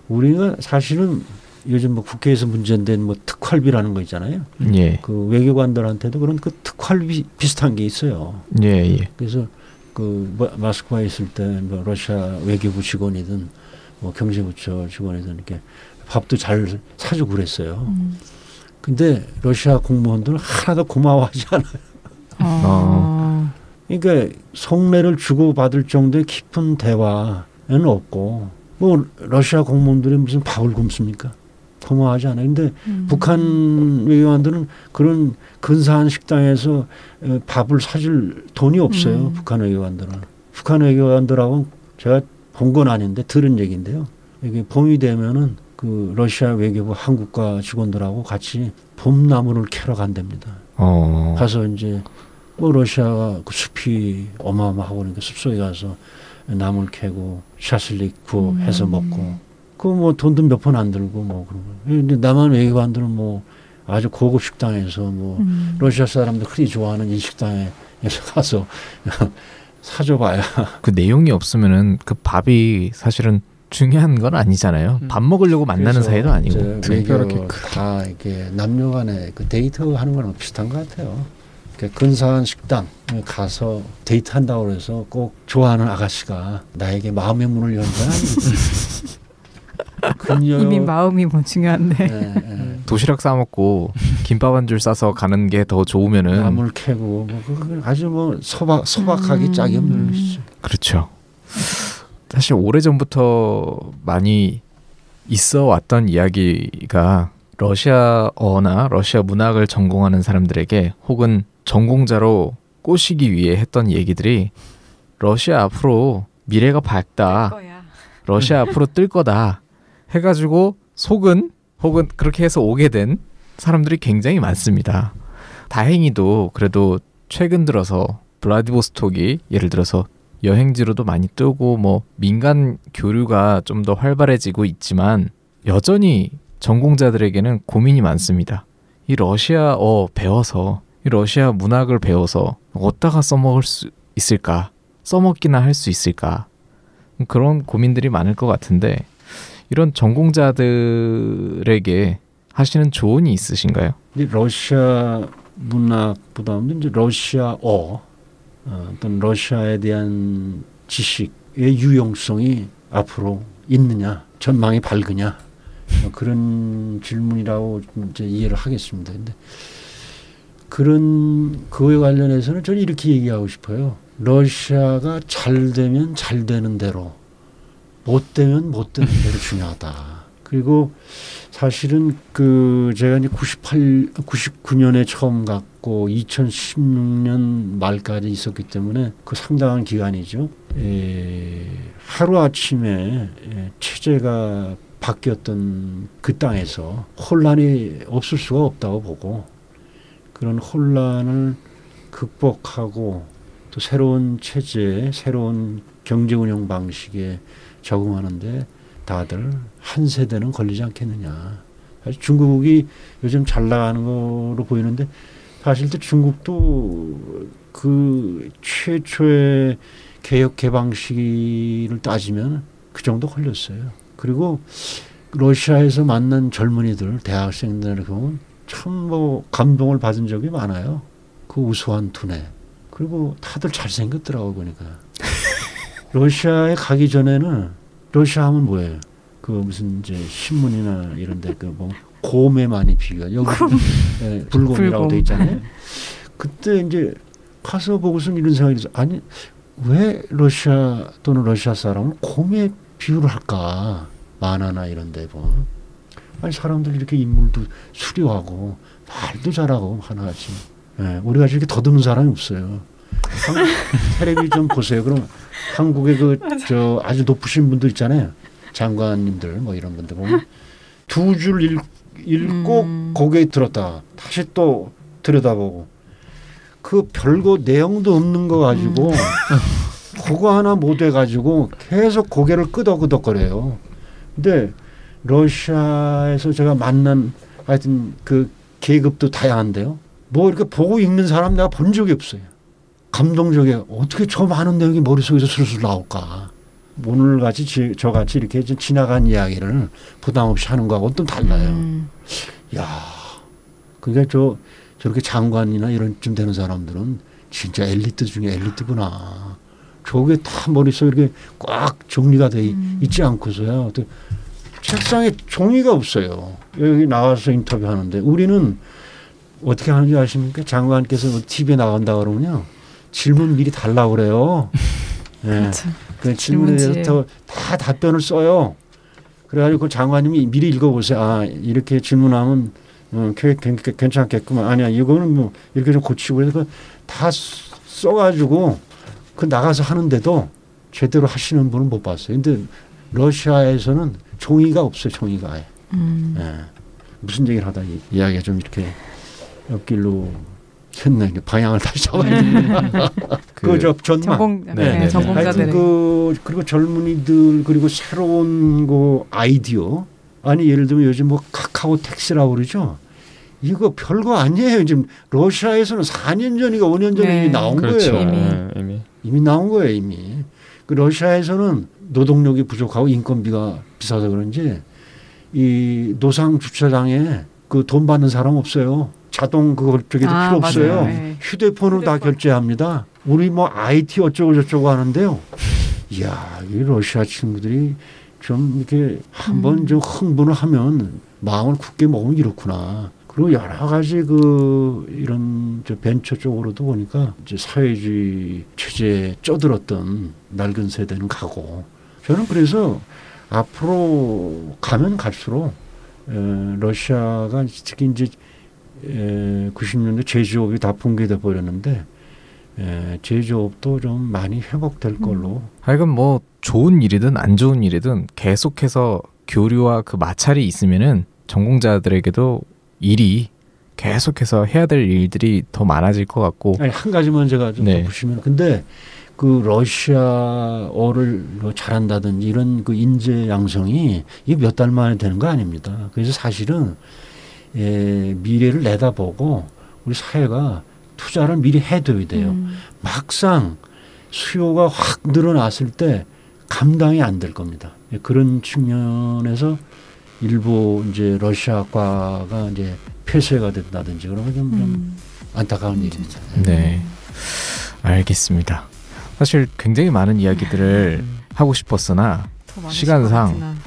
우리가 사실은 요즘 뭐 국회에서 문제된 뭐 특활비라는 거 있잖아요. 예. 그 외교관들한테도 그런 그 특활비 비슷한 게 있어요. 예, 예. 그래서 그 모스크바에 있을 때 뭐 러시아 외교부 직원이든 뭐 경제부처 직원이든 이렇게 밥도 잘 사주고 그랬어요. 근데 러시아 공무원들은 하나도 고마워하지 않아요. 그러니까 속내를 주고받을 정도의 깊은 대화는 없고 뭐 러시아 공무원들이 무슨 밥을 굶습니까? 고마워하지 않아요. 근데 북한 외교관들은 그런 근사한 식당에서 밥을 사줄 돈이 없어요. 북한 외교관들은. 북한 외교관들하고 제가 본 건 아닌데 들은 얘기인데요. 이게 봄이 되면은 그 러시아 외교부 한국과 직원들하고 같이 봄나무를 캐러 간답니다. 가서 이제 뭐 러시아가 그 숲이 어마어마하고 그러니까 숲속에 가서 나무를 캐고 샤슬릭 구워해서 먹고 그 뭐 돈도 몇 푼 안 들고 뭐 그런 거. 근데 남한 외교관들은 뭐 아주 고급 식당에서 뭐 러시아 사람들 흔히 좋아하는 이 식당에서 가서 사줘봐야. 그 내용이 없으면은 그 밥이 사실은 중요한 건 아니잖아요. 밥 먹으려고 만나는 사이도 아니고. 특별하게 다 이게 남녀간에 그 데이트하는 거랑 비슷한 것 같아요. 근사한 식당 가서 데이트한다고 해서 꼭 좋아하는 아가씨가 나에게 마음의 문을 여는 건 아니죠. 이미 마음이 뭐 중요한데. 도시락 싸 먹고 김밥 한 줄 싸서 가는 게 더 좋으면은 나물 캐고 뭐 아주 뭐 소박하기 짝이 없는 것이죠. 그렇죠. 사실 오래전부터 많이 있어 왔던 이야기가 러시아어나 러시아 문학을 전공하는 사람들에게 혹은 전공자로 꼬시기 위해 했던 얘기들이 러시아 앞으로 미래가 밝다. 러시아 앞으로 뜰 거다. 해가지고 속은 혹은 그렇게 해서 오게 된 사람들이 굉장히 많습니다. 다행히도 그래도 최근 들어서 블라디보스톡이 예를 들어서 여행지로도 많이 뜨고 뭐 민간 교류가 좀 더 활발해지고 있지만 여전히 전공자들에게는 고민이 많습니다. 이 러시아어 배워서 이 러시아 문학을 배워서 어디다가 써먹을 수 있을까? 써먹기나 할 수 있을까? 그런 고민들이 많을 것 같은데 이런 전공자들에게 하시는 조언이 있으신가요? 러시아 문학보다는 이제 러시아어 어떤 러시아에 대한 지식의 유용성이 앞으로 있느냐, 전망이 밝으냐 그런 질문이라고 이제 이해를 하겠습니다. 근데 그거에 관련해서는 저는 이렇게 얘기하고 싶어요. 러시아가 잘 되면 잘 되는 대로, 못 되면 못 되는 대로 중요하다. 그리고 사실은 제가 이제 99년에 처음 갔고 2016년 말까지 있었기 때문에 그 상당한 기간이죠. 하루 아침에 체제가 바뀌었던 그 땅에서 혼란이 없을 수가 없다고 보고 그런 혼란을 극복하고 또 새로운 체제에 새로운 경제 운영 방식에 적응하는데 다들 한 세대는 걸리지 않겠느냐. 사실 중국이 요즘 잘 나가는 거로 보이는데 사실 또 중국도 그 최초의 개혁 개방 시기를 따지면 그 정도 걸렸어요. 그리고 러시아에서 만난 젊은이들, 대학생들을 보면 참 뭐 감동을 받은 적이 많아요. 그 우수한 두뇌. 그리고 다들 잘생겼더라고 보니까. 러시아에 가기 전에는 러시아 하면 뭐예요? 그 무슨 이제 신문이나 이런데 그 뭐 곰에 많이 비교해. 여기 네, 불곰이라고 돼 있잖아요. 그때 이제 가서 보고서 이런 생각이 들어서 아니 왜 러시아 또는 러시아 사람은 곰에 비유를 할까? 만화나 이런 데 보면. 아니 사람들 이렇게 인물도 수려하고 말도 잘하고 하나같이. 네, 우리가 이렇게 더듬는 사람이 없어요. 텔레비 좀 보세요. 그럼 한국의 그 저 아주 높으신 분들 있잖아요. 장관님들 뭐 이런 분들 보면 두 줄 읽고 고개 들었다 다시 또 들여다보고 그 별거 내용도 없는 거 가지고 그거 하나 못 해가지고 계속 고개를 끄덕끄덕거려요. 근데 러시아에서 제가 만난 하여튼 그 계급도 다양한데요. 뭐 이렇게 보고 읽는 사람 내가 본 적이 없어요. 감동적이에요. 어떻게 저 많은 내용이 머릿속에서 술술 나올까. 오늘같이 저같이 이렇게 지나간 이야기를 부담 없이 하는 거하고 좀 달라요. 야, 그러니까 저렇게 장관이나 이런 쯤 되는 사람들은 진짜 엘리트 중에 엘리트구나. 저게 다 머릿속에 이렇게 꽉 정리가 돼 있지 않고서야 책상에 종이가 없어요. 여기 나와서 인터뷰하는데 우리는 어떻게 하는지 아십니까? 장관께서 TV에 나간다 그러면요. 질문 미리 달라고 그래요. 네. 그렇죠. 그 질문에 대해서 다 답변을 써요. 그래가지고 그 장관님이 미리 읽어보세요. 아 이렇게 질문하면 괜찮겠구만. 아니야 이거는 뭐 이렇게 좀 고치고 그래서 다 써가지고 그 나가서 하는데도 제대로 하시는 분은 못 봤어요. 근데 러시아에서는 종이가 없어요. 종이가 아예. 네. 무슨 얘기를 하다 이야기가 좀 이렇게 옆길로 샜네. 방향을 다시 잡아야 됩니다. 그저 전망. 전공자들. 그리고 젊은이들 그리고 새로운 그 아이디어. 아니 예를 들면 요즘 뭐 카카오 택시라고 그러죠. 이거 별거 아니에요. 지금 러시아에서는 4년 전이가 5년 전에 이미 나온 그렇죠. 거예요. 이미 나온 거예요. 이미. 그 러시아에서는 노동력이 부족하고 인건비가 비싸서 그런지 이 노상 주차장에 그 돈 받는 사람 없어요. 자동 그걸 필요 없어요. 네. 휴대폰으로 다 결제합니다. 우리 뭐 IT 어쩌고 저쩌고 하는데요. 이야, 이 러시아 친구들이 좀 이렇게 한번 좀 흥분을 하면 마음을 굳게 먹으면 이렇구나. 그리고 여러 가지 이런 벤처 쪽으로도 보니까 이제 사회주의 체제에 쪄들었던 낡은 세대는 가고 저는 그래서 앞으로 가면 갈수록 러시아가 특히 이제 90년대 제조업이 다 붕괴돼 버렸는데 제조업도 좀 많이 회복될 걸로. 하여간 뭐 좋은 일이든 안 좋은 일이든 계속해서 교류와 그 마찰이 있으면은 전공자들에게도 일이 계속해서 해야 될 일들이 더 많아질 것 같고. 아니, 한 가지만 제가 좀 보시면 근데 그 러시아어를 잘한다든지 이런 그 인재 양성이 이게 몇 달 만에 되는 거 아닙니다. 그래서 사실은 미래를 내다보고 우리 사회가 투자를 미리 해둬야 돼요. 막상 수요가 확 늘어났을 때 감당이 안 될 겁니다. 그런 측면에서 일부 이제 러시아과가 이제 폐쇄가 된다든지 그러면 좀 안타까운 일입니다. 네, 알겠습니다. 사실 굉장히 많은 이야기들을 하고 싶었으나 시간상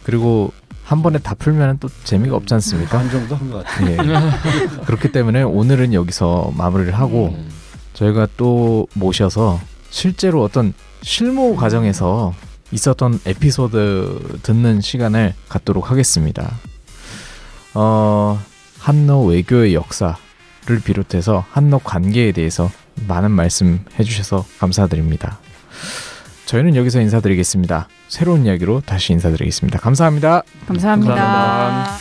그리고 한 번에 다 풀면 또 재미가 없지 않습니까? 반 정도 한 것 같아요. 그렇기 때문에 오늘은 여기서 마무리를 하고 저희가 또 모셔서 실제로 어떤 실무 과정에서 있었던 에피소드 듣는 시간을 갖도록 하겠습니다. 한러 외교의 역사를 비롯해서 한러 관계에 대해서 많은 말씀 해주셔서 감사드립니다. 저희는 여기서 인사드리겠습니다. 새로운 이야기로 다시 인사드리겠습니다. 감사합니다. 감사합니다. 감사합니다.